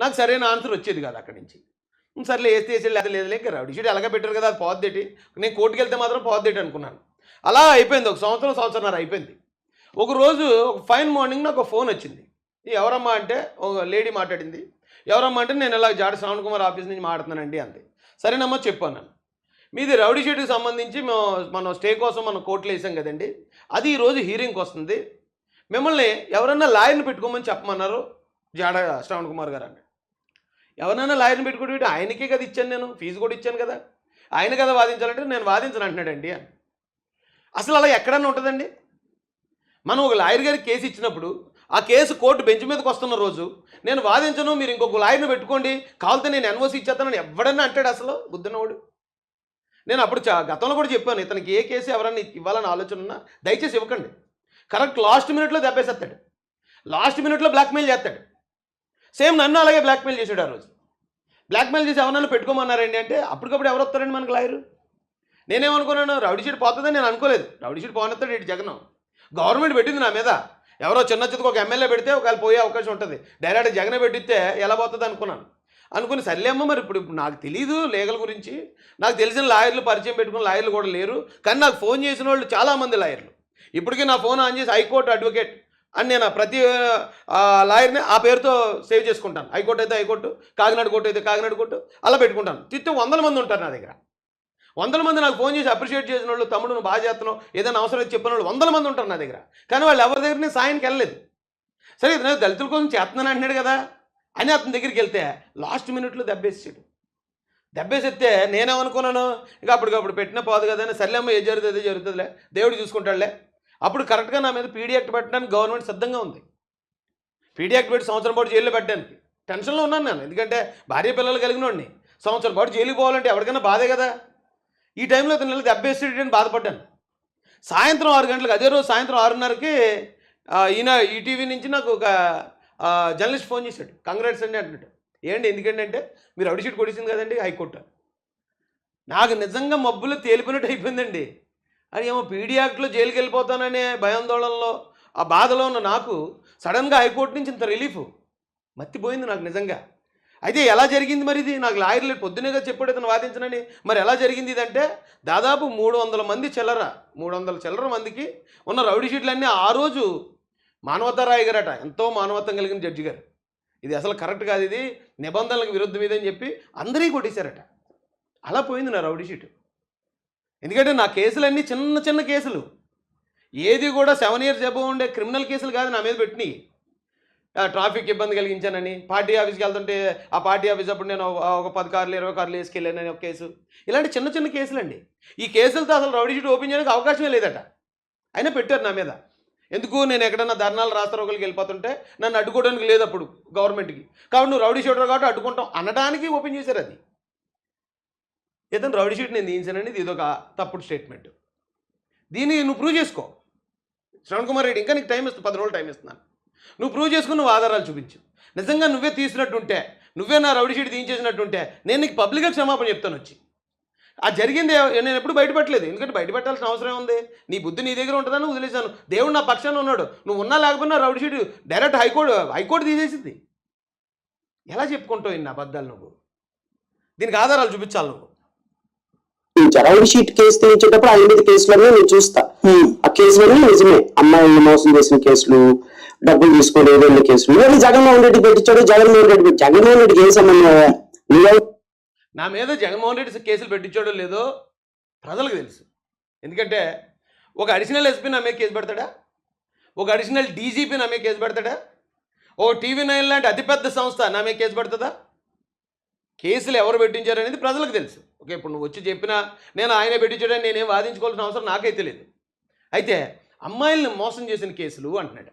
నాకు సరైన ఆన్సర్ వచ్చేది కాదు అక్కడి నుంచి. సర్లే ఏస్తే ఏసాడు లేదా లేదులే ఇంకా రౌడీ షీట్ ఎలాగ పెట్టారు కదా అది పోద్దేటి, నేను కోర్టుకి వెళ్తే మాత్రం పోద్దేటి అనుకున్నాను. అలా అయిపోయింది. ఒక సంవత్సరంన్నర అయిపోయింది. ఒకరోజు ఒక ఫైన్ మార్నింగ్ నాకు ఒక ఫోన్ వచ్చింది. ఎవరమ్మా అంటే ఒక లేడీ మాట్లాడింది. ఎవరమ్మా అంటే నేను ఇలా జాడ శ్రవణ్ కుమార్ ఆఫీస్ నుంచి మాట్లాడుతున్నానండి అంది. సరేనమ్మా చెప్పాను నేను. మీది రౌడీ షీట్కి సంబంధించి మనం స్టే కోసం మనం కోర్టులో వేసాం కదండి, అది ఈరోజు హీరింగ్కి వస్తుంది, మిమ్మల్ని ఎవరన్నా లాయర్ని పెట్టుకోమని చెప్పమన్నారు జాడ శ్రవణ్ కుమార్ గారు అని. ఎవరైనా లాయర్ని పెట్టుకుంటే ఆయనకే కదా ఇచ్చాను, నేను ఫీజు కూడా ఇచ్చాను కదా, ఆయన కదా వాదించాలంటే నేను వాదించను అంటున్నాడండి అని. అసలు అలా ఎక్కడన్నా ఉంటుందండి? మనం ఒక లాయర్ గారికి కేసు ఇచ్చినప్పుడు ఆ కేసు కోర్టు బెంచ్ మీదకి వస్తున్న రోజు నేను వాదించను, మీరు ఇంకొక లాయర్ని పెట్టుకోండి, కావాలితే నేను ఎన్ఓసి ఇచ్చేస్తానని ఎవడన్నా అంటాడు అసలు బుద్ధినవాడు? నేను అప్పుడు గతంలో కూడా చెప్పాను, ఇతనికి ఏ కేసు ఎవరన్నా ఇవ్వాలని ఆలోచన ఉన్నా దయచేసి ఇవ్వకండి. కరెక్ట్ లాస్ట్ మినిట్లో దెబ్బేసేస్తాడు, లాస్ట్ మినిట్లో బ్లాక్మెయిల్ చేస్తాడు. సేమ్ నన్ను అలాగే బ్లాక్మెయిల్ చేశాడు ఆ రోజు. బ్లాక్మెయిల్ చేసి ఎవరన్నా పెట్టుకోమన్నారండి అంటే అప్పటికప్పుడు ఎవరు వస్తారండి మనకు లాయరు? నేనేమనుకున్నాను, రౌడీ షీట్ పోతుందని నేను అనుకోలేదు. రౌడీ షీట్ పోనెత్తాడు ఇటు జగన్. గవర్నమెంట్ పెట్టింది నా మీద, ఎవరో చిన్న చితకు ఒక ఎమ్మెల్యే పెడితే ఒకవేళ పోయే అవకాశం ఉంటుంది, డైరెక్ట్ జగనే పెట్టిస్తే ఎలా పోతుంది అనుకుని సర్లేమ్మ మరి ఇప్పుడు నాకు తెలీదు లీగల్ గురించి, నాకు తెలిసిన లాయర్లు పరిచయం పెట్టుకున్న లాయర్లు కూడా లేరు, కానీ నాకు ఫోన్ చేసిన వాళ్ళు చాలామంది లాయర్లు. ఇప్పటికీ నా ఫోన్ ఆన్ చేసి హైకోర్టు అడ్వకేట్ అని నేను ప్రతి లాయర్ని ఆ పేరుతో సేవ్ చేసుకుంటాను. హైకోర్టు అయితే హైకోర్టు, కాకినాడ కోర్టు అయితే కాకినాడ కోర్టు, అలా పెట్టుకుంటాను. తిట్టు 100 మంది ఉంటారు నా దగ్గర. 100 మంది నాకు ఫోన్ చేసి అప్రిషియేట్ చేసిన వాళ్ళు, తమ్ముడు నువ్వు బాగా చేస్తున్నావు, ఏదైనా అవసరం అయితే చెప్పిన వాళ్ళు 100 మంది ఉంటారు నా దగ్గర. కానీ వాళ్ళు ఎవరి దగ్గర నేను సాయానికి వెళ్ళలేదు. సరే ఇతను దళితుల కోసం చేస్తున్నాను అంటున్నాడు కదా అని అతని దగ్గరికి వెళ్తే లాస్ట్ మినిట్లో దెబ్బేసాడు. దెబ్బేసేస్తే నేనేమనుకున్నాను, ఇక అప్పటికప్పుడు పెట్టినా పోదు కదా అని, సర్లేమ్మ ఏది జరుగుతుంది అదే జరుగుతుందిలే, దేవుడు చూసుకుంటాడులే. అప్పుడు కరెక్ట్గా నా మీద పీడీ యాక్ట్ పెట్టడానికి గవర్నమెంట్ సిద్ధంగా ఉంది. పీడీ యాక్ట్ పెట్టి సంవత్సరం పాటు జైల్లో పెట్టడానికి టెన్షన్లో ఉన్నాను నేను, ఎందుకంటే భార్య పిల్లలు కలిగిన వాడిని. సంవత్సరం పాటు జైలుకి పోవాలంటే ఎవరికైనా బాధే కదా. ఈ టైంలో ఇతను నెల దెబ్బేసేటని బాధపడ్డాను. సాయంత్రం 6 గంటలకు, అదే రోజు సాయంత్రం 6:30కి ఈయన ఈటీవీ నుంచి నాకు ఒక జర్నలిస్ట్ ఫోన్ చేశాడు. కంగ్రాట్స్ అండి అంటున్నాడు. ఏంటి ఎందుకంటే అంటే మీరు రౌడీ షీట్ కొట్టేసింది కదండి హైకోర్టు. నాకు నిజంగా మబ్బులు తేలిపోయినట్టు అయిపోయిందండి. అది ఏమో పీడీ యాక్ట్లో జైలుకి వెళ్ళిపోతాననే భయాందోళనలో ఆ బాధలో ఉన్న నాకు సడన్గా హైకోర్టు నుంచి ఇంత రిలీఫ్ మత్తిపోయింది నాకు నిజంగా. అయితే ఎలా జరిగింది మరి ఇది? నాకు లాయర్లు పొద్దునేగా చెప్పాడు ఇతను వాదించనని. మరి ఎలా జరిగింది ఇదంటే దాదాపు 300 మంది చిల్లర 300 చిల్లర మందికి ఉన్న రౌడీ షీట్లన్నీ ఆ రోజు మానవతారాయ్ గారట, ఎంతో మానవత్వం కలిగిన జడ్జి గారు, ఇది అసలు కరెక్ట్ కాదు, ఇది నిబంధనలకు విరుద్ధం ఇదని చెప్పి అందరికీ కొట్టేశారట. అలా పోయింది నా రౌడీ షీట్. ఎందుకంటే నా కేసులన్నీ చిన్న చిన్న కేసులు, ఏది కూడా 7 years అబోవ్ ఉండే క్రిమినల్ కేసులు కాదు నా మీద పెట్టినాయి. ట్రాఫిక్ ఇబ్బంది కలిగించానని, పార్టీ ఆఫీస్కి వెళ్తుంటే ఆ పార్టీ ఆఫీస్ అప్పుడు నేను ఒక 10 కార్లు 20 కార్లు వేసుకెళ్ళానని ఒక కేసు. ఇలాంటి చిన్న చిన్న కేసులండి. ఈ కేసులతో అసలు రౌడీ షీట్ ఓపెన్ చేయడానికి అవకాశమే లేదట. అయినా పెట్టారు నా మీద. ఎందుకు, నేను ఎక్కడన్నా ధర్నాలు రాస్తారోకలకి వెళ్ళిపోతుంటే నన్ను అడ్డుకోవడానికి లేదు అప్పుడు గవర్నమెంట్కి, కాబట్టి నువ్వు రౌడీ షీటర్ కాబట్టి అడ్డుకుంటాం అనడానికి ఓపెన్ చేశారు. అది ఇతను రౌడీ షీట్ నేను తీయించానని ఇది ఒక తప్పుడు స్టేట్మెంట్. దీన్ని నువ్వు ప్రూవ్ చేసుకో శ్రవణ్ కుమార్ రెడ్డి, ఇంకా నీకు టైం ఇస్తాను, 10 రోజులు టైం ఇస్తున్నాను. నువ్వు ప్రూవ్ చేసుకుని నువ్వు ఆధారాలు చూపించు. నిజంగా నువ్వే తీసినట్టుంటే, నువ్వే నా రౌడీ షీట్ తీయించేసినట్టుంటే నేను నీకు పబ్లిక్గా క్షమాపణ చెప్తాను వచ్చి. అది జరిగింది నేను ఎప్పుడు బయటపెట్టలేదు, ఎందుకంటే బయటపెట్టాల్సిన అవసరం ఉంది. నీ బుద్ధి నీ దగ్గర ఉంటుందని వదిలేశాను. దేవుడు నా పక్షాన ఉన్నాడు. నువ్వు ఉన్నా లేకపోయినా రౌడీ షీట్ డైరెక్ట్ హైకోర్టు తీసేసింది. ఎలా చెప్పుకుంటావు ఇన్ని అబద్ధాలు? నువ్వు దీనికి ఆధారాలు చూపించాలి. నువ్వు రౌడీ షీట్ కేసు తెచ్చేటప్పుడు 5 కేసులన్నీ నేను చూస్తా. ఆ కేసులన్నీ నిజమే, అమ్మాయిని మోసం చేసిన కేసులు, డబ్బులు తీసుకోలేదు వెళ్ళే కేసులు. ఇవన్నీ జగన్మోహన్ రెడ్డి పెట్టించాడు. జగన్మోహన్ రెడ్డికి ఏం సంబంధం? నా మీద జగన్మోహన్ రెడ్డి కేసులు పెట్టించాడో లేదో ప్రజలకు తెలుసు. ఎందుకంటే ఒక అడిషనల్ ఎస్పీ నా మీద కేసు పెడతాడా? ఒక అడిషనల్ డీజీపీ నా మీద కేసు పెడతాడా? ఓ TV9 లాంటి అతిపెద్ద సంస్థ నా మీద కేసు పెడుతుందా? కేసులు ఎవరు పెట్టించారనేది ప్రజలకు తెలుసు. ఓకే, ఇప్పుడు నువ్వు వచ్చి చెప్పినా నేను ఆయనే పెట్టించాడని నేనేం వాదించుకోవాల్సిన అవసరం నాకైతే లేదు. అయితే అమ్మాయిల్ని మోసం చేసిన కేసులు అంటున్నాడు.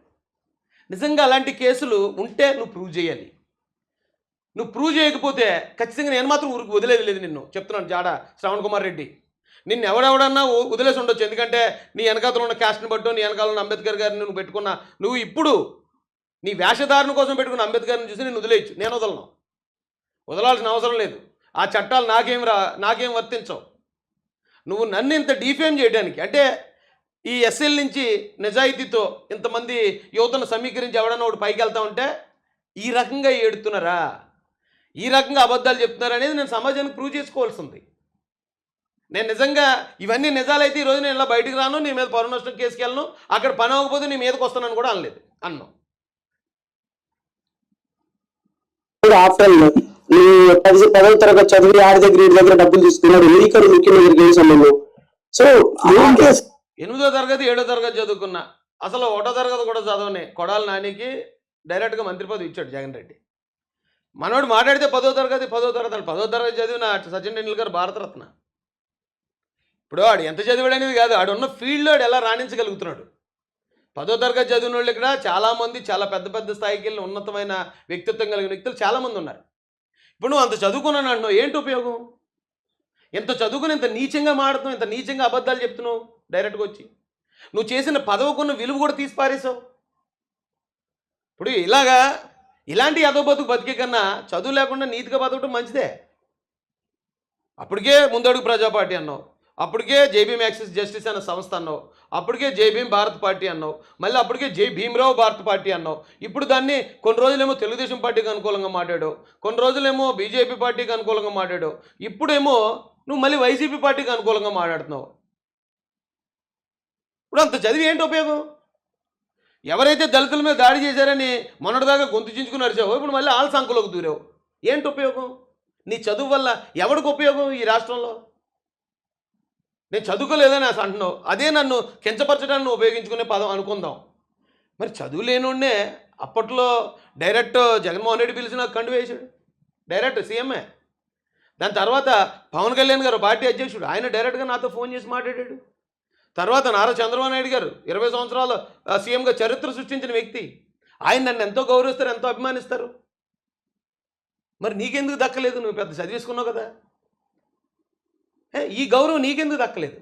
నిజంగా అలాంటి కేసులు ఉంటే నువ్వు ప్రూవ్ చేయాలి. నువ్వు ప్రూవ్ చేయకపోతే ఖచ్చితంగా నేను మాత్రం ఊరికి వదిలేదు లేదు. నిన్ను చెప్తున్నాను, జాడ శ్రవణ్ కుమార్ రెడ్డి, నిన్ను ఎవడెవడన్నా వదిలేసి ఉండొచ్చు. ఎందుకంటే నీ వెనకాతలో ఉన్న క్యాస్ట్ని బట్టో, నీ వెనకాల ఉన్న అంబేద్కర్ గారిని నువ్వు పెట్టుకున్నా, నువ్వు ఇప్పుడు నీ వేషధారణ కోసం పెట్టుకున్న అంబేద్కర్ని చూసి నేను వదిలేయచ్చు. నేను వదలాల్సిన అవసరం లేదు. ఆ చట్టాలు నాకేం వర్తించవు. నువ్వు నన్ను ఇంత డిఫేమ్ చేయడానికి, అంటే ఈ ఎస్ఎల్ నుంచి నిజాయితీతో ఇంతమంది యువతను సమీకరించి ఎవడన్నా ఒకటి పైకి వెళ్తా ఉంటే ఈ రకంగా ఏడుతున్నారా? ఈ రకంగా అబద్ధాలు చెప్తున్నారు అనేది నేను సమాజానికి ప్రూవ్ చేసుకోవాల్సింది. నేను నిజంగా ఇవన్నీ నిజాలైతే ఈరోజు నేను ఇలా బయటికి రాను, నీ మీద పరువు నష్టం కేసుకి వెళ్ళను, అక్కడ పని అవ్వకపోతే నీ మీదకి వస్తానని కూడా అనలేదు అన్నాం. ఆఫ్టర్ నువ్వు 10వ తరగతి చదివి ఆడి దగ్గర వీడి దగ్గర డబ్బులు తీసుకున్నాడు, నీకు ముఖ్యమంత్రికి ఏం సంబంధం? సో 8వ తరగతి 7వ తరగతి చదువుకున్నా, అసలు 1వ తరగతి కూడా చదవని కొడాలి నానికి డైరెక్ట్గా మంత్రి పదవి ఇచ్చాడు జగన్ రెడ్డి. మనోడు మాట్లాడితే 10వ తరగతి అని 10వ తరగతి చదివిన సచిన్ టెండూల్కర్ భారతరత్న. ఇప్పుడు ఆడు ఎంత చదివాడనేది కాదు, ఆడు ఉన్న ఫీల్డ్లో ఆడు ఎలా రాణించగలుగుతున్నాడు. 10వ తరగతి చదివిన వాళ్ళు ఇక్కడ చాలామంది చాలా పెద్ద పెద్ద స్థాయికి వెళ్ళి ఉన్నతమైన వ్యక్తిత్వం కలిగిన వ్యక్తులు చాలామంది ఉన్నారు. ఇప్పుడు నువ్వు అంత చదువుకున్నాను అంటున్నావు, ఏంటి ఉపయోగం? ఇంత చదువుకుని ఇంత నీచంగా మాడుతున్నావు, ఇంత నీచంగా అబద్ధాలు చెప్తున్నావు డైరెక్ట్గా వచ్చి. నువ్వు చేసిన పదవుకున్న విలువ కూడా తీసి పారేసావు. ఇప్పుడు ఇలాంటి అదో బతుకు బతికే కన్నా చదువు లేకుండా నీతిగా బతకడం మంచిదే. అప్పటికే ముందడుగు ప్రజా పార్టీ అన్నావు, అప్పటికే జేబీఎం యాక్సిస్ జస్టిస్ అన్న సంస్థ అన్నావు, అప్పటికే జేబీఎం భారత్ పార్టీ అన్నావు, మళ్ళీ అప్పటికే జై భీమరావు భారత్ పార్టీ అన్నావు. ఇప్పుడు దాన్ని కొన్ని రోజులేమో తెలుగుదేశం పార్టీకి అనుకూలంగా మాట్లాడావు, కొన్ని రోజులేమో బీజేపీ పార్టీకి అనుకూలంగా మాట్లాడావు, ఇప్పుడేమో నువ్వు మళ్ళీ వైసీపీ పార్టీకి అనుకూలంగా మాట్లాడుతున్నావు. ఇప్పుడు అంత చదివి ఏంటి ఉపయోగం? ఎవరైతే దళితుల మీద దాడి చేశారని మొన్నటిదాకా గొంతు చించుకుని అరిచావో ఇప్పుడు మళ్ళీ ఆళ్ళ సంఖలోకి దూరావు. ఏంటి ఉపయోగం? నీ చదువు వల్ల ఎవరికి ఉపయోగం ఈ రాష్ట్రంలో? నేను చదువుకోలేదని అసలు అంటున్నావు, అదే నన్ను కించపరచడానికి నువ్వు ఉపయోగించుకునే పదం అనుకుందాం. మరి చదువు లేనుండే అప్పట్లో డైరెక్ట్ జగన్మోహన్ రెడ్డి పిలిచి నాకు కండు వేసాడు, డైరెక్ట్ సీఎంఏ. దాని తర్వాత పవన్ కళ్యాణ్ గారు పార్టీ అధ్యక్షుడు, ఆయన డైరెక్ట్గా నాతో ఫోన్ చేసి మాట్లాడాడు. తర్వాత నారా చంద్రబాబు నాయుడు గారు 20 సంవత్సరాలు సీఎంగా చరిత్ర సృష్టించిన వ్యక్తి, ఆయన నన్ను ఎంతో గౌరవిస్తారు, ఎంతో అభిమానిస్తారు. మరి నీకెందుకు దక్కలేదు? నువ్వు పెద్ద చదివేసుకున్నావు కదా, ఈ గౌరవం నీకెందుకు దక్కలేదు?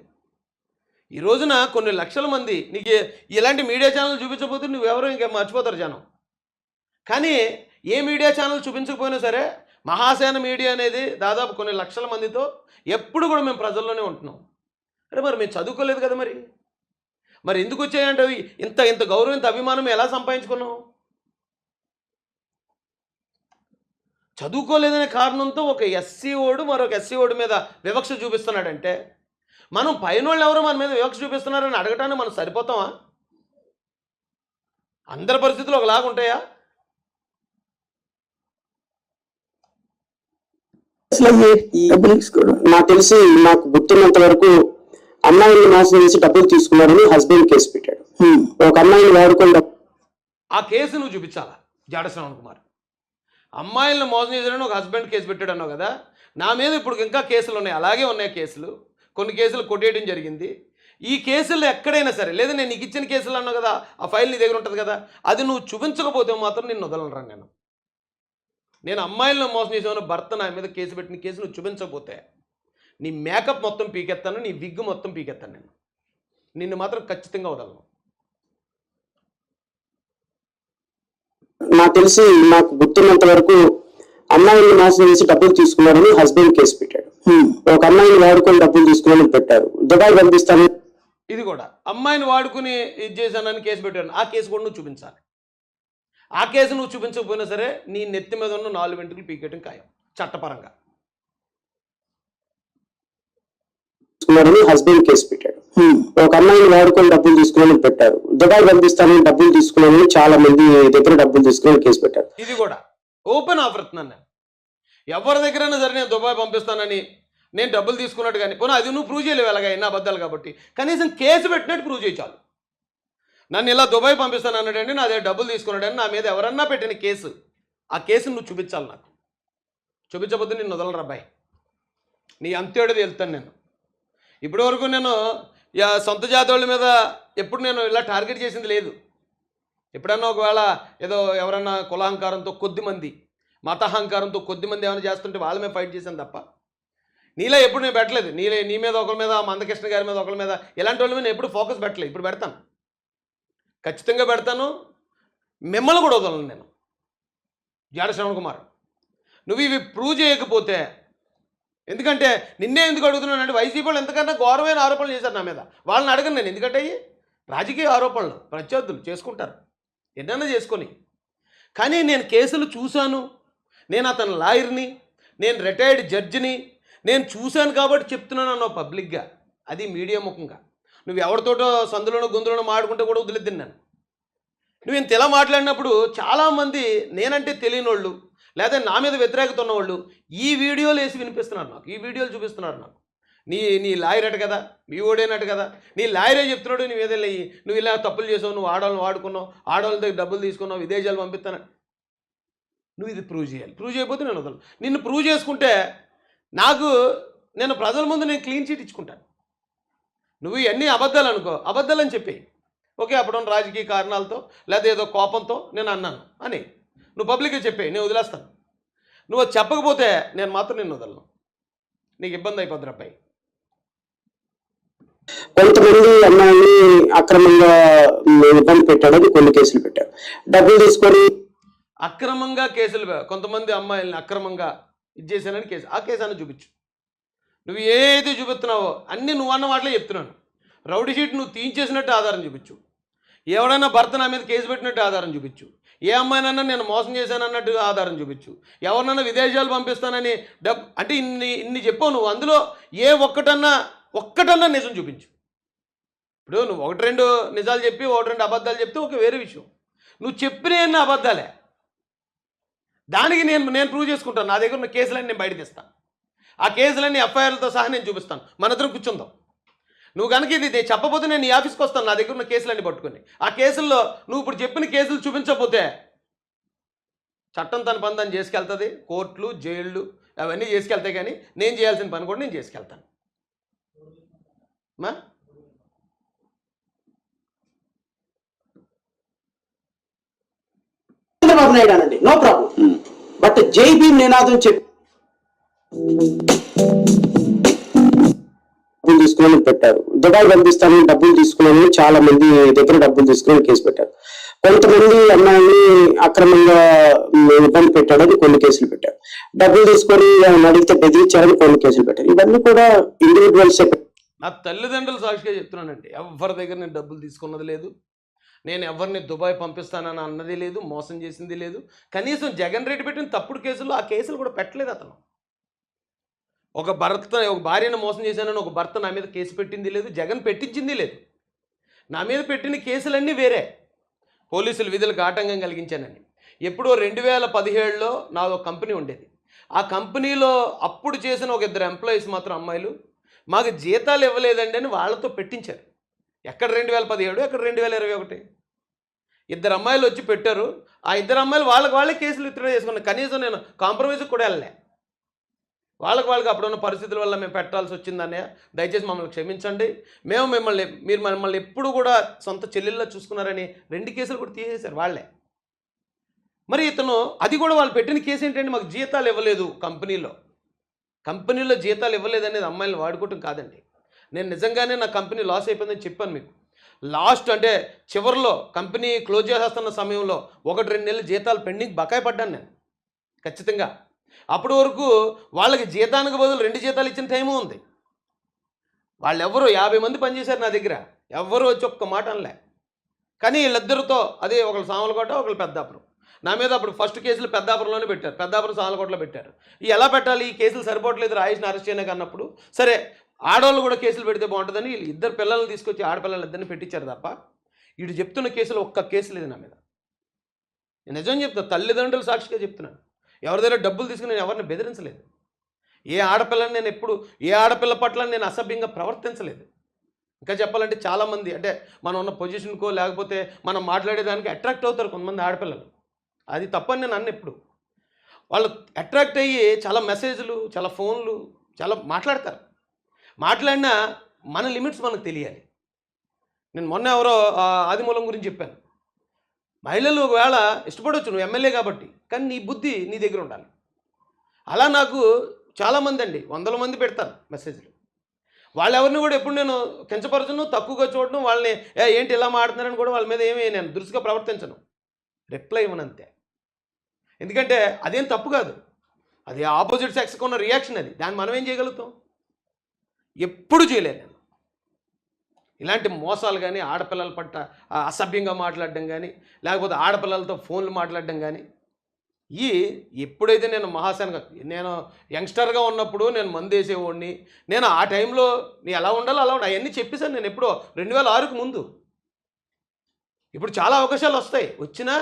ఈ రోజున కొన్ని లక్షల మంది నీకు ఇలాంటి మీడియా ఛానల్ చూపించకపోతే నువ్వెవరో ఇంకా మర్చిపోతారు జనం. కానీ ఏ మీడియా ఛానల్ చూపించకపోయినా సరే మహాసేన మీడియా అనేది దాదాపు కొన్ని లక్షల మందితో ఎప్పుడు కూడా మేము ప్రజల్లోనే ఉంటున్నాం. అరే మరి మేము చదువుకోలేదు కదా, మరి ఎందుకు వచ్చాయంటే ఇంత గౌరవం, ఇంత అభిమానం ఎలా సంపాదించుకున్నావు? చదువుకోలేదనే కారణంతో ఒక ఎస్సీ ఓడు మరొక ఎస్సీ ఓడి మీద వివక్ష చూపిస్తున్నాడంటే మనం పైనోళ్ళు ఎవరో మన మీద వివక్ష చూపిస్తున్నారని అడగటానికి మనం సరిపోతామా? అందరి పరిస్థితులు ఒకలాగా ఉంటాయా? నాకు తెలిసి నాకు గుర్తున్నంత వరకు అమ్మాయిని మోసం చేసి డబ్బులు తీసుకున్నాడని హస్బెండ్ కేసు పెట్టాడు. ఒక అమ్మాయిని వాడుకొని ఆ కేసు నువ్వు చూపించాలా? జాడ శ్రవణ్ కుమార్ అమ్మాయిలను మోసం చేశాడని ఒక హస్బెండ్ కేసు పెట్టాడు అన్నావు కదా, నా మీద ఇప్పుడు ఇంకా కేసులు ఉన్నాయి, అలాగే ఉన్నాయి కేసులు. కొన్ని కేసులు కొట్టేయడం జరిగింది. ఈ కేసుల్లో ఎక్కడైనా సరే, లేదా నేను నీకు ఇచ్చిన కేసులు అన్నావు కదా, ఆ ఫైల్ నీ దగ్గర ఉంటుంది కదా, అది నువ్వు చూపించకపోతే మాత్రం నేను వదలనరా. నేను అమ్మాయిలను మోసం చేసామని భర్త నా మీద కేసు పెట్టిన కేసు నువ్వు చూపించకపోతే నీ మేకప్ మొత్తం పీకెత్తాను, నీ విగ్ మొత్తం పీకెత్తాను. నిన్ను మాత్రం ఖచ్చితంగా వదలను. నాకు తెలిసి నాకు గుర్తున్నంత వరకు అమ్మాయిని మోసం చేసి డబ్బులు తీసుకున్నాడని హస్బెండ్ కేసు పెట్టాడు. ఒక అమ్మాయిని వాడుకొని డబ్బులు తీసుకున్నాడని పెట్టారు, దుబాయ్ పంపిస్తాను. ఇది కూడా అమ్మాయిని వాడుకుని ఇది చేశానని కేసు పెట్టాను, ఆ కేసు కూడా నువ్వు చూపించాలి. ఆ కేసు నువ్వు చూపించకపోయినా సరే నీ నెత్తి మీద ఉన్న 4 వెంట్రుకలు పీకేయడం ఖాయం చట్టపరంగా. హస్బెండ్ కేసు పెట్టాడు, ఒక అమ్మాయిని వాడుకొని డబ్బులు తీసుకున్నాడని పెట్టారు, దుబాయ్ పంపిస్తానని డబ్బులు తీసుకున్నాడని చాలా మంది దగ్గర డబ్బులు తీసుకుని కేసు పెట్టారు. ఇది కూడా ఓపెన్ ఆఫర్ ఇస్తున్నాను నేను. ఎవరి దగ్గరైనా సరే నేను దుబాయ్ పంపిస్తానని నేను డబ్బులు తీసుకున్నట్టు కానీ పోనీ అది నువ్వు ప్రూవ్ చేయలేవు, ఎలాగా ఎన్ని అబద్ధాలు కాబట్టి కనీసం కేసు పెట్టినట్టు ప్రూవ్ చేయి చాలు. నన్ను ఇలా దుబాయ్ పంపిస్తాను అన్నాడండి, నా దగ్గర డబ్బులు తీసుకున్నాడని నా మీద ఎవరన్నా పెట్టిన కేసు, ఆ కేసును నువ్వు చూపించాలి నాకు. చూపించకపోతే నేను వదలరా అబ్బాయి, నీ అంత్యోడది వెళ్తాను నేను. ఇప్పటి వరకు నేను సొంత జాతి వాళ్ళ మీద ఎప్పుడు నేను ఇలా టార్గెట్ చేసింది లేదు. ఎప్పుడన్నా ఒకవేళ ఏదో ఎవరన్నా కులాహంకారంతో కొద్దిమంది, మతాహంకారంతో కొద్దిమంది ఏమైనా చేస్తుంటే వాళ్ళ మీద ఫైట్ చేశాను తప్ప నీలా ఎప్పుడు నేను పెట్టలేదు. నీ మీద ఒకరి మీద, మందకృష్ణ గారి మీద ఒకరి మీద, ఇలాంటి వాళ్ళ మీద నేను ఎప్పుడు ఫోకస్ పెట్టలేదు. ఇప్పుడు పెడతాను, ఖచ్చితంగా పెడతాను. మిమ్మల్ని కూడా వదలను నేను. జాడ శ్రవణ్ కుమార్, నువ్వు ఇవి ప్రూవ్ చేయకపోతే, ఎందుకంటే నిన్నే ఎందుకు అడుగుతున్నానంటే వైసీపీ వాళ్ళు ఎంతకన్నా ఘోరమైన ఆరోపణలు చేశారు నా మీద, వాళ్ళని అడగను నేను. ఎందుకంటే అవి రాజకీయ ఆరోపణలు, ప్రత్యర్థులు చేసుకుంటారు ఎన్నైనా చేసుకొని. కానీ నేను కేసులు చూశాను, నేను అతని లాయర్ని, నేను రిటైర్డ్ జడ్జిని, నేను చూశాను కాబట్టి చెప్తున్నాను అన్నావు పబ్లిక్గా, అది మీడియా ముఖంగా. నువ్వు ఎవరితోటో సందులోనో గొంతులోనో మాడుకుంటే కూడా వదిలేద్దాను నేను. నువ్వు ఇంత ఇలా మాట్లాడినప్పుడు చాలామంది నేనంటే తెలియని వాళ్ళు లేదా నా మీద వ్యతిరేకత ఉన్నవాళ్ళు ఈ వీడియోలు వేసి వినిపిస్తున్నారు నాకు, ఈ వీడియోలు చూపిస్తున్నారు నాకు. నీ లాయర్ అట కదా, మీ ఓడేనట్టు కదా, నీ లాయరే చెప్తున్నాడు నీ మీద నువ్వు ఇలా తప్పులు చేసావు, నువ్వు ఆడవాళ్ళని వాడుకున్నావు, ఆడవాళ్ళ దగ్గర డబ్బులు తీసుకున్నావు, విదేశాలు పంపిస్తాను. నువ్వు ఇది ప్రూవ్ చేయాలి. ప్రూవ్ చేయకపోతే నేను వదలను. నిన్ను ప్రూవ్ చేసుకుంటే నేను ప్రజల ముందు నేను క్లీన్ చీట్ ఇచ్చుకుంటాను. నువ్వు ఇవన్నీ అబద్ధాలు అనుకో, అబద్ధాలని చెప్పి ఓకే అప్పుడున్న రాజకీయ కారణాలతో లేదా ఏదో కోపంతో నేను అన్నాను అని నువ్వు పబ్లిక్గా చెప్పేయి, నేను వదిలేస్తాను. నువ్వు అది చెప్పకపోతే నేను మాత్రం నిన్ను వదలను. నీకు ఇబ్బంది అయిపోద్ది అబ్బాయి. కొంతమంది అమ్మాయిని అక్రమంగా ఇబ్బంది పెట్టాడని కొన్ని కేసులు పెట్టారు. డబ్బులు తీసుకొని అక్రమంగా కేసులు, కొంతమంది అమ్మాయిల్ని అక్రమంగా చేశానని కేసు, ఆ కేసు అన్న చూపించు. నువ్వు ఏదైతే చూపిస్తున్నావో అన్నీ నువ్వు అన్న వాటిలో చెప్తున్నాను. రౌడీ షీట్ నువ్వు తీయించేసినట్టు ఆధారం చూపించు. ఎవడైనా భర్త నా మీద కేసు పెట్టినట్టు ఆధారం చూపించు. ఏ అమ్మాయినన్నా నేను మోసం చేశానన్నట్టు ఆధారం చూపించు. ఎవరినన్నా విదేశాలు పంపిస్తానని అంటే ఇన్ని చెప్పావు నువ్వు. అందులో ఏ ఒక్కటన్నా నిజం చూపించు. ఇప్పుడు నువ్వు 1-2 నిజాలు చెప్పి 1-2 అబద్ధాలు చెప్తే ఒక వేరే విషయం. నువ్వు చెప్పిన అబద్ధాలే, దానికి నేను ప్రూవ్ చేసుకుంటాను. నా దగ్గర ఉన్న కేసులన్నీ నేను బయట తీస్తాను. ఆ కేసులన్నీ ఎఫ్ఐఆర్లతో సహా నేను చూపిస్తాను. మన ఇద్దరం కూర్చుందాం. నువ్వు కనుక ఇది చెప్పకపోతే నేను ఈ ఆఫీస్కి వస్తాను, నా దగ్గర ఉన్న కేసులన్నీ పట్టుకొని. ఆ కేసుల్లో నువ్వు ఇప్పుడు చెప్పిన కేసులు చూపించకపోతే చట్టం తన పని దాన్ని చేసుకెళ్తుంది. కోర్టులు, జైళ్ళు అవన్నీ చేసుకెళ్తాయి. కానీ నేను చేయాల్సిన పని కూడా నేను చేసుకెళ్తాను. మా చంద్రబాబు నాయుడు అనండి, నో ప్రాబ్లం. బట్ జై భీమ్ నినాదం చెప్పి డబ్బులు తీసుకుని పెట్టారు. దుబాయ్ పంపిస్తానని డబ్బులు తీసుకున్నాను, చాలా మంది దగ్గర డబ్బులు తీసుకుని కేసు పెట్టారు. కొంతమంది అమ్మాయిని అక్రమంగా ఇబ్బంది పెట్టాడని కొన్ని కేసులు పెట్టారు. డబ్బులు తీసుకొని అడిగితే బెదిరించారని కొన్ని కేసులు పెట్టారు. ఇవన్నీ కూడా ఇండివిజువల్స్. నా తల్లిదండ్రులు సాక్షిగా చెప్తున్నానండి, ఎవరి దగ్గర నేను డబ్బులు తీసుకున్నది లేదు, నేను ఎవరిని దుబాయ్ పంపిస్తానని అన్నది లేదు, మోసం చేసింది లేదు. కనీసం జగన్ రెడ్డి పెట్టిన తప్పుడు కేసులు ఆ కేసులు కూడా పెట్టలేదు అతను. ఒక భార్యను మోసం చేశానని ఒక భర్త నా మీద కేసు పెట్టింది లేదు, జగన్ పెట్టించింది లేదు. నా మీద పెట్టిన కేసులన్నీ వేరే. పోలీసులు విధులకు ఆటంకం కలిగించానని. ఎప్పుడో 2017లో నాదో కంపెనీ ఉండేది. ఆ కంపెనీలో అప్పుడు చేసిన ఒక 2 ఎంప్లాయీస్ మాత్రం అమ్మాయిలు మాకు జీతాలు ఇవ్వలేదండి అని వాళ్ళతో పెట్టించారు. ఎక్కడ 2017, ఎక్కడ 2021. 2 అమ్మాయిలు వచ్చి పెట్టారు. ఆ 2 అమ్మాయిలు వాళ్ళే కేసులు విత్డ్రా చేసుకున్నారు. కనీసం నేను కాంప్రమైజ్కి కూడా వెళ్ళలే. వాళ్ళకి అప్పుడున్న పరిస్థితుల వల్ల మేము పెట్టాల్సి వచ్చిందన్నయ్య, దయచేసి మమ్మల్ని క్షమించండి. మీరు మమ్మల్ని ఎప్పుడు కూడా సొంత చెల్లెల్లా చూసుకున్నారని 2 కేసులు కూడా తీసేశారు వాళ్ళే. మరి ఇతను అది కూడా వాళ్ళు పెట్టిన కేసు ఏంటంటే మాకు జీతాలు ఇవ్వలేదు, కంపెనీలో జీతాలు ఇవ్వలేదు అనేది అమ్మాయిలను వాడుకోవటం కాదండి. నేను నిజంగానే నా కంపెనీ లాస్ అయిపోయిందని చెప్పాను మీకు. లాస్ట్ అంటే చివరిలో కంపెనీ క్లోజ్ చేసేస్తున్న సమయంలో 1-2 నెలలు జీతాలు పెండింగ్ బకాయి పడ్డాను నేను ఖచ్చితంగా. అప్పటి వరకు వాళ్ళకి జీతానికి బదులు 2 జీతాలు ఇచ్చిన టైము ఉంది. వాళ్ళు ఎవరు 50 మంది పనిచేశారు నా దగ్గర, ఎవరు వచ్చి ఒక్క మాట అనలే. కానీ వీళ్ళిద్దరితో అదే ఒకళ్ళు సామలకోట, ఒకళ్ళు పెద్దాపురం. నా మీద అప్పుడు ఫస్ట్ కేసులు పెద్దాపురంలోనే పెట్టారు, పెద్దాపురం సామలకోటలో పెట్టారు. ఎలా పెట్టాలి, ఈ కేసులు సరిపోవట్లేదు, రాయేష్ని అరెస్ట్ చేయడానికి అన్నప్పుడు సరే ఆడవాళ్ళు కూడా కేసులు పెడితే బాగుంటుందని వీళ్ళు 2 పిల్లల్ని తీసుకొచ్చి ఆడపిల్లలు 2 పెట్టించారు తప్ప వీడు చెప్తున్న కేసులు ఒక్క కేసు లేదు నా మీద. నేను నిజం చెప్తాను, తల్లిదండ్రులు సాక్షిగా చెప్తున్నాను. ఎవరి దగ్గర డబ్బులు తీసుకుని నేను ఎవరిని బెదిరించలేదు. ఏ ఆడపిల్లని నేను ఎప్పుడు ఏ ఆడపిల్ల పట్ల నేను అసభ్యంగా ప్రవర్తించలేదు. ఇంకా చెప్పాలంటే చాలామంది అంటే మనం ఉన్న పొజిషన్కో లేకపోతే మనం మాట్లాడేదానికి అట్రాక్ట్ అవుతారు కొంతమంది ఆడపిల్లలు. అది తప్పని నేను ఎప్పుడు వాళ్ళు అట్రాక్ట్ అయ్యి చాలా మెసేజ్లు, చాలా ఫోన్లు, చాలా మాట్లాడతారు. మాట్లాడినా మన లిమిట్స్ మనకు తెలియాలి. నేను మొన్న ఎవరో ఆదిమూలం గురించి చెప్పాను. మహిళలు ఒకవేళ ఇష్టపడవచ్చు, నువ్వు ఎమ్మెల్యే కాబట్టి, కానీ నీ బుద్ధి నీ దగ్గర ఉండాలి. అలా నాకు చాలామంది అండి 100 మంది పెడతారు మెసేజ్లు. వాళ్ళెవరిని కూడా ఎప్పుడు నేను కించపరచను, తక్కువగా చూడడం, వాళ్ళని ఏంటి ఇలా మాట్లాడుతున్నారని కూడా వాళ్ళ మీద నేను దురుసుగా ప్రవర్తించను, రిప్లై ఇవ్వనంతే. ఎందుకంటే అదేం తప్పు కాదు, అది ఆపోజిట్ సెక్స్కి ఉన్న రియాక్షన్, అది దాన్ని మనం ఏం చేయగలుగుతాం? ఎప్పుడు చేయలేను నేను ఇలాంటి మోసాలు. కానీ ఆడపిల్లల పట్ల అసభ్యంగా మాట్లాడడం కానీ లేకపోతే ఆడపిల్లలతో ఫోన్లు మాట్లాడడం కానీ ఈ ఎప్పుడైతే నేను మహాసేనగా నేను యంగ్స్టర్గా ఉన్నప్పుడు నేను మందు వేసేవాడిని, నేను ఆ టైంలో నేను ఎలా ఉండాలో అలా అవన్నీ చెప్పేశాను నేను ఎప్పుడో 2006కు ముందు. ఇప్పుడు చాలా అవకాశాలు వస్తాయి. వచ్చినా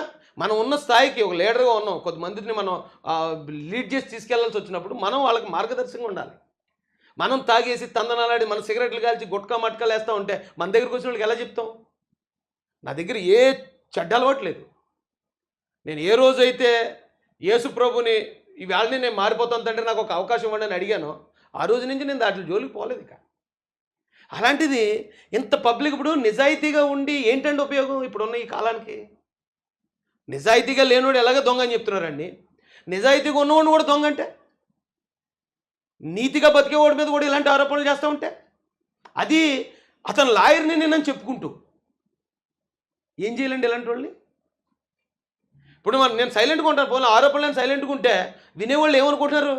మనం ఉన్న స్థాయికి ఒక లీడర్‌గా ఉన్నాం. కొంతమందిని మనం లీడ్ చేసి తీసుకెళ్లాల్సి వచ్చినప్పుడు మనం వాళ్ళకి మార్గదర్శకంగా ఉండాలి. మనం తాగేసి తందనాలాడి మన సిగరెట్లు కాల్చి గుట్కా మట్కాలు వేస్తా ఉంటే మన దగ్గరికి వచ్చిన వాళ్ళకి ఎలా చెప్తాం? నా దగ్గర ఏ చెడ్డ అలవాటు లేదు. నేను ఏ రోజైతే యేసు ప్రభుని ఈవేళని నేను మారిపోతాను తండ్రి నాకు ఒక అవకాశం ఇవ్వండి అని అడిగానో ఆ రోజు నుంచి నేను దాంట్లో జోలికి పోలేదు ఇక. అలాంటిది ఇంత పబ్లిక్ ఇప్పుడు నిజాయితీగా ఉండి ఏంటండి ఉపయోగం ఇప్పుడున్న ఈ కాలానికి? నిజాయితీగా లేనివాడు ఎలాగ దొంగ అని చెప్తున్నారండి. నిజాయితీగా ఉన్నవాడిని కూడా దొంగ అంటే, నీతిగా బతికేవాడి మీద కూడా ఇలాంటి ఆరోపణలు చేస్తూ ఉంటే, అది అతను లాయర్ని నేనని చెప్పుకుంటూ ఏం చేయాలండి ఇలాంటి వాళ్ళని? ఇప్పుడు నేను సైలెంట్గా ఉంటాను, పోనీ ఆరోపణలు నేను సైలెంట్గా ఉంటే వినేవాళ్ళు ఏమనుకుంటున్నారు?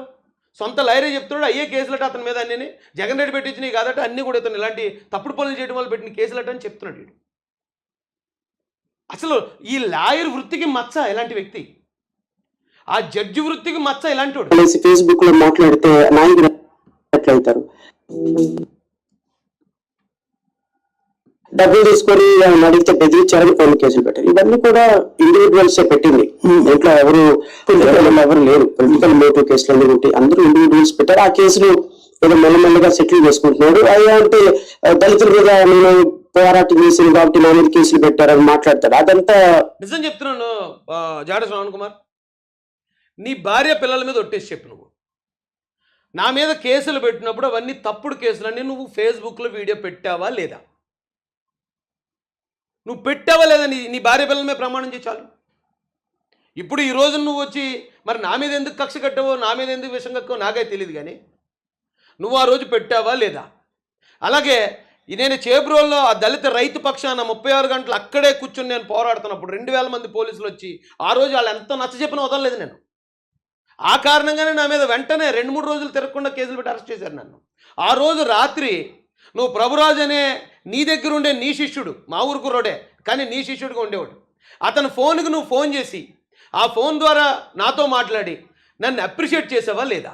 సొంత లాయరే చెప్తున్నాడు అయ్యే కేసులట అతని మీద అన్నీ జగన్ రెడ్డి పెట్టించినవి కాదట అన్నీ కూడా ఇతను ఇలాంటి తప్పుడు పనులు చేయడం వల్ల పెట్టిన కేసులట అని చెప్తున్నాడు వీడు. అసలు ఈ లాయర్ వృత్తికి మచ్చ ఇలాంటి వ్యక్తి, ఆ జడ్జి వృత్తికి మచ్చ ఇలాంటి వాడు. ఫేస్బుక్ లో మాట్లాడితే నాయకుడు ఎట్లయితారు? డబ్బులు తీసుకొని అడిగితే బెదిరించారని కొన్ని కేసులు పెట్టారు. ఇవన్నీ కూడా ఇండివిజువల్స్ పెట్టింది. ఇంట్లో ఎవరు లేరు. పొలిటికల్ మోటివ్ కేసులు అన్ని పెట్టి అందరూ ఇండివిజువల్స్ పెట్టారు. ఆ కేసులు ఏదో మెల్లమెల్లగా సెటిల్ చేసుకుంటున్నాడు. అంటే దళితుల మీద నేను పోరాటం చేసింది కాబట్టి నా మీద కేసులు పెట్టారని మాట్లాడతాడు. అదంతా నిజం చెప్తున్నాను. జాడ శ్రవణ్ కుమార్, నీ భార్య పిల్లల మీద ఒట్టేసి చెప్పు. నువ్వు నా మీద కేసులు పెట్టినప్పుడు అవన్నీ తప్పుడు కేసులన్నీ నువ్వు ఫేస్బుక్లో వీడియో పెట్టావా లేదా? నువ్వు పెట్టావా లేదా? నీ భార్య పిల్లల మీద ప్రమాణం చేయి చాలు. ఇప్పుడు ఈ రోజు నువ్వు వచ్చి మరి నా మీద ఎందుకు కక్ష కట్టావో, నా మీద ఎందుకు విషం కక్కావో నాకైతే తెలియదు, కానీ నువ్వు ఆ రోజు పెట్టావా లేదా? అలాగే నేను చేబ్రోల్లో ఆ దళిత రైతు పక్షాన 36 గంటలు అక్కడే కూర్చొని నేను పోరాడుతున్నప్పుడు 2000 మంది పోలీసులు వచ్చి ఆ రోజు వాళ్ళు ఎంత నచ్చ చెప్పినా వదలలేదు నేను. ఆ కారణంగానే నా మీద వెంటనే 2-3 రోజులు తిరగకుండా కేసులు పెట్టి అరెస్ట్ చేశారు నన్ను. ఆ రోజు రాత్రి నువ్వు ప్రభురాజు అనే నీ దగ్గర ఉండే నీ శిష్యుడు, మా ఊరు కుర్రోడే కానీ నీ శిష్యుడిగా ఉండేవాడు, అతని ఫోన్కి నువ్వు ఫోన్ చేసి ఆ ఫోన్ ద్వారా నాతో మాట్లాడి నన్ను అప్రిషియేట్ చేసావా లేదా?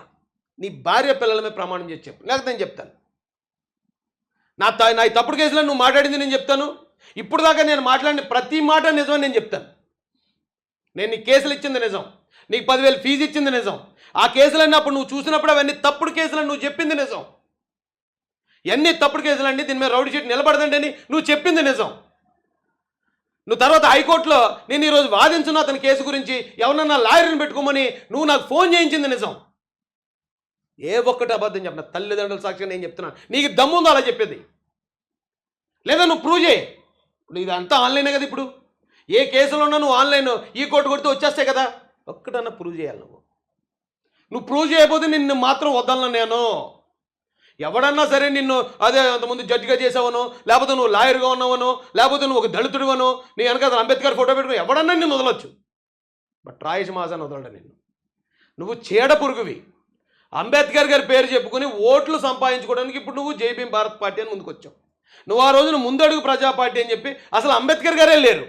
నీ భార్య పిల్లల మీద ప్రమాణం చేసి చెప్పు, లేకపోతే నేను చెప్తాను. నా తప్పుడు కేసులో నువ్వు మాట్లాడింది నేను చెప్తాను. ఇప్పుడు దాకా నేను మాట్లాడిన ప్రతి మాట నిజం నేను చెప్తాను. నేను నీ కేసులు ఇచ్చింది నిజం, నీకు 10,000 ఫీజు ఇచ్చింది నిజం. ఆ కేసులన్నీ అప్పుడు నువ్వు చూసినప్పుడు అవన్నీ తప్పుడు కేసులని నువ్వు చెప్పింది నిజం. ఎన్ని తప్పుడు కేసులండి, దీని మీద రౌడీ షీట్ నిలబడదండి అని నువ్వు చెప్పింది నిజం. నువ్వు తర్వాత హైకోర్టులో నేను ఈరోజు వాదించున్న అతని కేసు గురించి ఎవరన్నా లాయర్ని పెట్టుకోమని నువ్వు నాకు ఫోన్ చేయించింది నిజం. ఏ ఒక్కటి అబద్ధం చెప్పిన తల్లిదండ్రుల సాక్షిగా నేను చెప్తున్నాను. నీకు దమ్ముందో అలా చెప్పేది, లేదా నువ్వు ప్రూవ్ చేయి. ఇప్పుడు ఇదంతా ఆన్లైనే కదా. ఇప్పుడు ఏ కేసులో ఉన్నా నువ్వు ఆన్లైన్ ఈ కోర్టు కొడితే వచ్చేస్తాయి కదా. ఒక్కటన్నా ప్రూవ్ చేయాలి. నువ్వు ప్రూవ్ చేయకపోతే నిన్ను మాత్రం వదలను నేను. ఎవడన్నా సరే నిన్ను అదే అంతకుముందు జడ్జిగా చేసావనో, లేకపోతే నువ్వు లాయర్గా ఉన్నావనో, లేకపోతే నువ్వు ఒక దళితుడివనో, నీ వెనక అంబేద్కర్ ఫోటో పెట్టుకుని ఎవడన్నా నిన్ను వదలొచ్చు. బట్ రాయేష్ మాసాన్ని వదలడం నిన్ను. నువ్వు చీడ పురుగువి. అంబేద్కర్ గారి పేరు చెప్పుకుని ఓట్లు సంపాదించుకోవడానికి ఇప్పుడు నువ్వు జై భీమ్ భారత్ పార్టీ అని ముందుకు వచ్చావు. నువ్వు ఆ రోజున ముందడుగు ప్రజా పార్టీ అని చెప్పి అసలు అంబేద్కర్ గారే లేరు.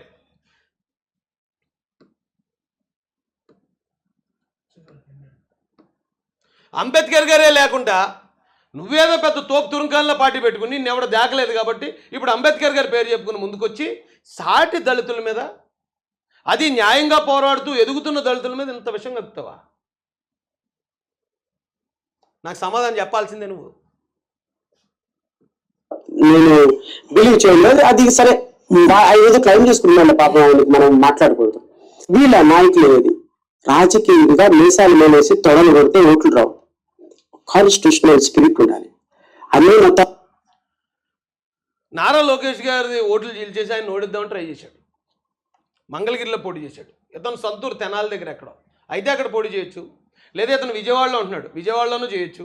అంబేద్కర్ గారే లేకుండా నువ్వేదో పెద్ద తోపు తురుంకాల్లో పార్టీ పెట్టుకుని నిన్నెవడ దాకలేదు కాబట్టి ఇప్పుడు అంబేద్కర్ గారి పేరు చెప్పుకుని ముందుకొచ్చి సాటి దళితుల మీద, అది న్యాయంగా పోరాడుతూ ఎదుగుతున్న దళితుల మీద ఇంత విషయం కలుపుతావా? నాకు సమాధానం చెప్పాల్సిందే నువ్వు. నేను బిలీవ్ చేయలేదు. అది సరే ఏదో క్లైమ్ చేసుకున్నాను పాపం, మనం మాట్లాడకూడదు. వీళ్ళ నాయకులు ఏది రాజకీయంగా మీసాలు మేనేసి తొడలు కొడితే ఓట్లు రావు. కాన్స్టిట్యూషనల్ స్పిరిట్ ఉండాలి. అన్నీ మొత్తం నారా లోకేష్ గారి ఓట్లు చీల్చేసి ఆయన ఓడిద్దామని ట్రై చేశాడు. మంగళగిరిలో పోటీ చేశాడు. ఇతను సొంతూరు తెనాలి దగ్గర ఎక్కడో అయితే అక్కడ పోటీ చేయొచ్చు, లేదా ఇతను విజయవాడలో ఉంటున్నాడు, విజయవాడలోనూ చేయొచ్చు.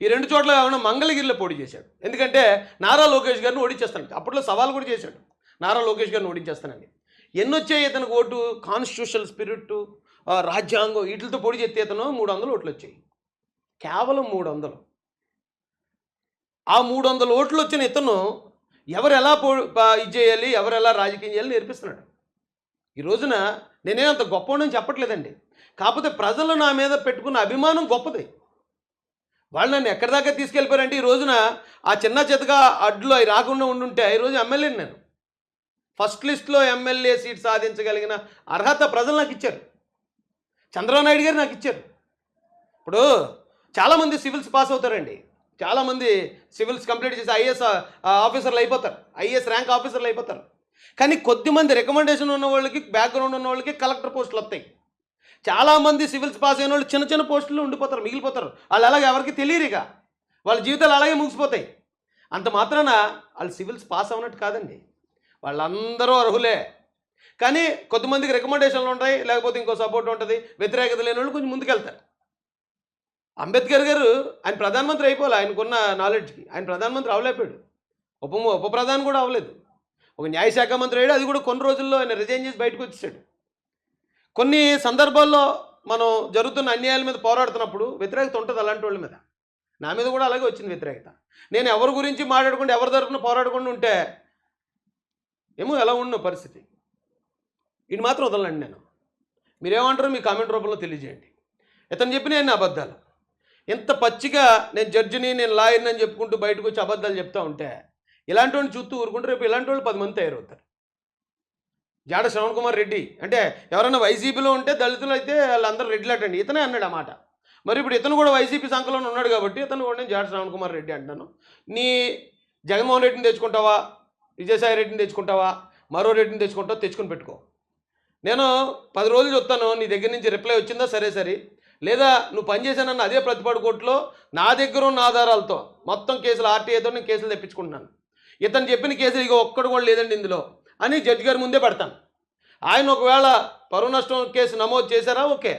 ఈ 2 చోట్ల కాకుండా మంగళగిరిలో పోటీ చేశాడు. ఎందుకంటే నారా లోకేష్ గారిని ఓడించేస్తాను. అప్పట్లో సవాల్ కూడా చేశాడు, నారా లోకేష్ గారిని ఓడించేస్తానని. ఎన్నొచ్చాయి ఇతనికి ఓటు? కాన్స్టిట్యూషనల్ స్పిరిట్, రాజ్యాంగం వీటితో పొడి చేస్తే ఇతను 300 ఓట్లు వచ్చాయి. కేవలం 300. ఆ 300 ఓట్లు వచ్చిన ఇతను ఎవరు ఎలా ఇది చేయాలి, ఎవరు ఎలా రాజకీయం చేయాలి నేర్పిస్తున్నాడు. ఈ రోజున నేనేమంత గొప్పవాడిని చెప్పట్లేదండి. కాకపోతే ప్రజలు నా మీద పెట్టుకున్న అభిమానం గొప్పది. వాళ్ళు నన్ను ఎక్కడి దాకా తీసుకెళ్ళిపోయారంటే ఈ రోజున ఆ చిన్న చితగా అడ్లు అవి రాకుండా ఉండుంటే ఈరోజు ఎమ్మెల్యేని నేను. ఫస్ట్ లిస్ట్లో ఎమ్మెల్యే సీట్ సాధించగలిగిన అర్హత ప్రజలు నాకు ఇచ్చారు. చంద్రబాబు నాయుడు గారు నాకు ఇచ్చారు. ఇప్పుడు చాలామంది సివిల్స్ పాస్ అవుతారండి. చాలామంది సివిల్స్ కంప్లీట్ చేసి ఐఏఎస్ ఆఫీసర్లు అయిపోతారు, ఐఏఎస్ ర్యాంక్ ఆఫీసర్లు అయిపోతారు. కానీ కొద్దిమంది రికమెండేషన్ ఉన్న వాళ్ళకి, బ్యాక్గ్రౌండ్ ఉన్న వాళ్ళకి కలెక్టర్ పోస్టులు వస్తాయి. చాలామంది సివిల్స్ పాస్ అయిన వాళ్ళు చిన్న చిన్న పోస్టులు ఉండిపోతారు, మిగిలిపోతారు. వాళ్ళు అలాగే ఎవరికి తెలియరు, ఇక వాళ్ళ జీవితాలు అలాగే ముగిసిపోతాయి. అంత మాత్రాన వాళ్ళు సివిల్స్ పాస్ అవ్వనట్టు కాదండి, వాళ్ళందరూ అర్హులే. కానీ కొద్దిమందికి రికమెండేషన్లు ఉంటాయి, లేకపోతే ఇంకో సపోర్ట్ ఉంటుంది, వ్యతిరేకత లేని వాళ్ళు కొంచెం ముందుకెళ్తారు. అంబేద్కర్ గారు ఆయన ప్రధానమంత్రి అయిపోలే, ఆయనకున్న నాలెడ్జ్కి ఆయన ప్రధానమంత్రి అవ్వలేకపోయాడు, ఉప ప్రధాని కూడా అవ్వలేదు. ఒక న్యాయశాఖ మంత్రి అయ్యాడు, అది కూడా కొన్ని రోజుల్లో ఆయన రిజైన్ చేసి బయటకు వచ్చేసాడు. కొన్ని సందర్భాల్లో మనం జరుగుతున్న అన్యాయాల మీద పోరాడుతున్నప్పుడు వ్యతిరేకత ఉంటుంది అలాంటి వాళ్ళ మీద. నా మీద కూడా అలాగే వచ్చింది వ్యతిరేకత. నేను ఎవరి గురించి మాట్లాడకుండా, ఎవరి తరపున పోరాడకుండా ఉంటే ఏమో ఎలా ఉన్న పరిస్థితి. ఇది మాత్రం వదలండి. నేను మీరేమంటారో మీ కామెంట్ రూపంలో తెలియజేయండి. ఇతను చెప్పిన అన్ని అబద్ధాలు. ఎంత పచ్చిగా నేను జడ్జిని, నేను లాయర్ని అని చెప్పుకుంటూ బయటకు వచ్చి అబద్ధాలు చెప్తా ఉంటే ఇలాంటి వాళ్ళని చూస్తూ ఊరుకుంటే రేపు ఇలాంటి వాళ్ళు 10 మంది తయారవుతారు. జాడ శ్రవణ్ కుమార్ రెడ్డి అంటే ఎవరైనా వైసీపీలో ఉంటే దళితులు అయితే వాళ్ళందరూ రెడ్డిలాటండి, ఇతనే అన్నాడు ఆ మాట. మరి ఇప్పుడు ఇతను కూడా వైసీపీ సంఖ్యలో ఉన్నాడు కాబట్టి ఇతను కూడా నేను జాడ శ్రవణ్ కుమార్ రెడ్డి అంటున్నాను. నీ జగన్మోహన్ రెడ్డిని తెచ్చుకుంటావా, విజయసాయి రెడ్డిని తెచ్చుకుంటావా, మరో రెడ్డిని తెచ్చుకుంటావా, తెచ్చుకొని పెట్టుకో. నేను 10 రోజులు చెప్తాను, నీ దగ్గర నుంచి రిప్లై వచ్చిందా సరే, లేదా నువ్వు పనిచేశానన్న అదే ప్రతిపాడు కోర్టులో నా దగ్గర ఉన్న ఆధారాలతో మొత్తం కేసులు ఆర్టీఐతో నేను కేసులు తెప్పించుకుంటున్నాను. ఇతను చెప్పిన కేసులు ఇక ఒక్కడు కూడా లేదండి ఇందులో అని జడ్జి గారి ముందే పెడతాను. ఆయన ఒకవేళ పరువు నష్టం కేసు నమోదు చేశారా, ఓకే,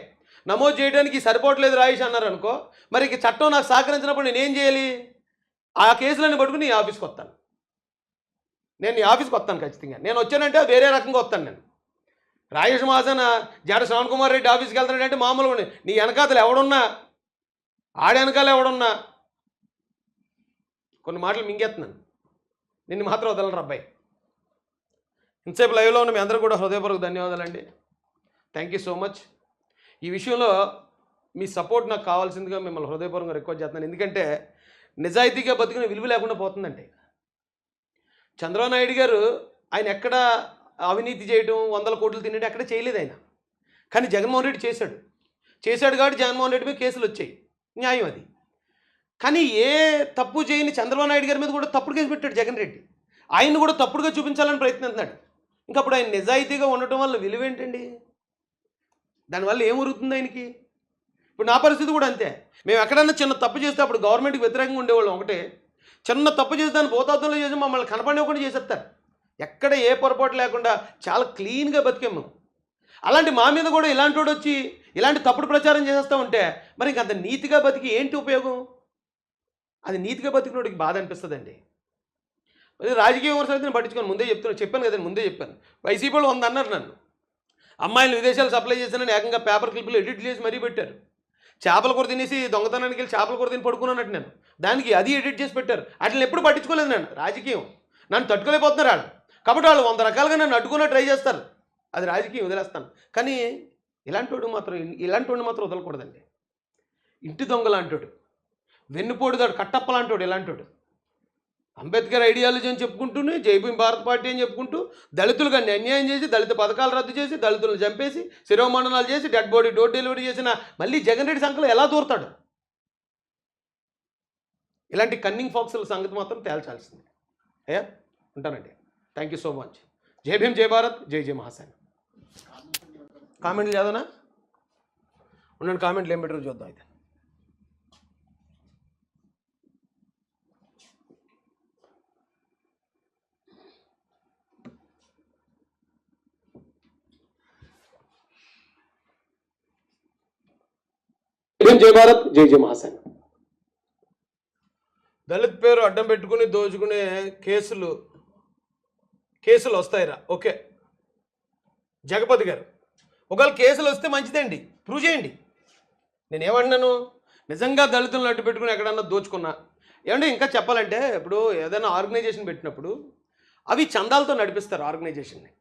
నమోదు చేయడానికి సరిపోవట్లేదు రాయేష్ అన్నారు అనుకో, మరి ఇక చట్టం నాకు సహకరించినప్పుడు నేనేం చేయాలి? ఆ కేసులన్నీ పట్టుకుని నీ ఆఫీస్కి వస్తాను. నేను నీ ఆఫీస్కి వస్తాను ఖచ్చితంగా. నేను వచ్చానంటే వేరే రకంగా వస్తాను. నేను రాయేష్ మహాజన్ జాడ శ్రవణ్ కుమార్ రెడ్డి ఆఫీస్కి వెళ్తానంటే మామూలుగా నీ వెనకాతలు ఎవడున్నా, ఆడి వెనకాల ఎవడున్నా కొన్ని మాటలు మింగేస్తున్నాను. నిన్ను మాత్రం వదలరు అబ్బాయి. ఇంతసేపు లైవ్లో ఉన్న మీ అందరూ కూడా హృదయపూర్వక ధన్యవాదాలండి. Thank you so much. ఈ విషయంలో మీ సపోర్ట్ నాకు కావాల్సిందిగా మిమ్మల్ని హృదయపూర్వకంగా రిక్వెస్ట్ చేస్తున్నాను. ఎందుకంటే నిజాయితీగా బతికిన విలువ లేకుండా పోతుందండి. చంద్రబాబు నాయుడు గారు ఆయన ఎక్కడ అవినీతి చేయడం, 100 కోట్లు తినడం ఎక్కడ చేయలేదు ఆయన. కానీ జగన్మోహన్ రెడ్డి చేశాడు కాబట్టి జగన్మోహన్ రెడ్డి మీద కేసులు వచ్చాయి, న్యాయం అది. కానీ ఏ తప్పు చేయని చంద్రబాబు నాయుడు గారి మీద కూడా తప్పుడు కేసు పెట్టాడు జగన్ రెడ్డి. ఆయన్ని కూడా తప్పుడుగా చూపించాలని ప్రయత్నిస్తున్నాడు. ఇంకా అప్పుడు ఆయన నిజాయితీగా ఉండటం వల్ల విలువ ఏంటండి? దానివల్ల ఏం ఉరుగుతుంది ఆయనకి? ఇప్పుడు నా పరిస్థితి కూడా అంతే. మేము ఎక్కడన్నా చిన్న తప్పు చేస్తే అప్పుడు గవర్నమెంట్కి వ్యతిరేకంగా ఉండేవాళ్ళం. ఒకటే చిన్న తప్పు చేసి దాన్ని భూతార్థంలో చేసి మమ్మల్ని కనపడనివ్వకుండా చేసేస్తారు. ఎక్కడ ఏ పొరపాటు లేకుండా చాలా క్లీన్గా బతికాం మేము. అలాంటి మా మీద కూడా ఇలాంటి వాడు వచ్చి ఇలాంటి తప్పుడు ప్రచారం చేసేస్తూ ఉంటే మరి ఇంక అంత నీతిగా బతికి ఏంటి ఉపయోగం? అది నీతిగా బతికినోడికి బాధ అనిపిస్తుందండి. మరి రాజకీయ విమర్శలు అయితే నేను పట్టించుకొని చెప్పాను కదండి, ముందే చెప్పాను. వైసీపీ వాళ్ళు 100 అన్నారు నన్ను. అమ్మాయిలు విదేశాలు సప్లై చేశానని ఏకంగా పేపర్ క్లిప్లు ఎడిట్ చేసి మరీ పెట్టారు. చేపల కూర తినేసి దొంగతనానికి వెళ్ళి చేపల కూర తిని పడుకున్నానట్టు నేను, దానికి అది ఎడిట్ చేసి పెట్టారు. వాటిని ఎప్పుడు పట్టించుకోలేదు నేను. రాజకీయం నన్ను తట్టుకోలేకపోతున్నారు వాళ్ళు, కాబట్టి వాళ్ళు 100 రకాలుగా నన్ను అడ్డుకున్న ట్రై చేస్తారు. అది రాజకీయం, వదిలేస్తాను. కానీ ఇలాంటి మాత్రం వదలకూడదండి. ఇంటి దొంగ లాంటోడు, వెన్నుపోటుదాడు, కట్టప్ప లాంటోడు, ఇలాంటోడు. అంబేద్కర్ ఐడియాలజీ అని చెప్పుకుంటూనే జైభీం భారత్ పార్టీ అని చెప్పుకుంటూ దళితులుగా అన్యాయం చేసి, దళిత పథకాలు రద్దు చేసి, దళితులను చంపేసి, శిరోమండనాలు చేసి, డెడ్ బాడీ డోర్ డెలివరీ చేసిన మళ్ళీ జగన్ రెడ్డి సంఖ్యలో ఎలా దూరతాడు? ఇలాంటి కన్నింగ్ ఫాక్సుల సంగతి మాత్రం తేల్చాల్సింది. అయ్యా ఉంటానండి. Thank you so much. జై భీమ్, జై భారత్, జై జై మహాసేన. కామెంట్లు చదవనా? ఉండండి, కామెంట్లు ఏం పెట్టారో చూద్దాం అయితే. జై భారత్, జై జై మహాసేన. దళిత్ పేరు అడ్డం పెట్టుకుని దోచుకునే కేసులు వస్తాయిరా. ఓకే జగపతి గారు, ఒకవేళ కేసులు వస్తే మంచిదండి, ప్రూవ్ చేయండి. నేనేమన్నాను? నిజంగా దళితులను అడ్డు పెట్టుకుని ఎక్కడన్నా దోచుకున్నా ఏమంటే, ఇంకా చెప్పాలంటే ఇప్పుడు ఏదైనా ఆర్గనైజేషన్ పెట్టినప్పుడు అవి చందాలతో నడిపిస్తారు ఆర్గనైజేషన్ని.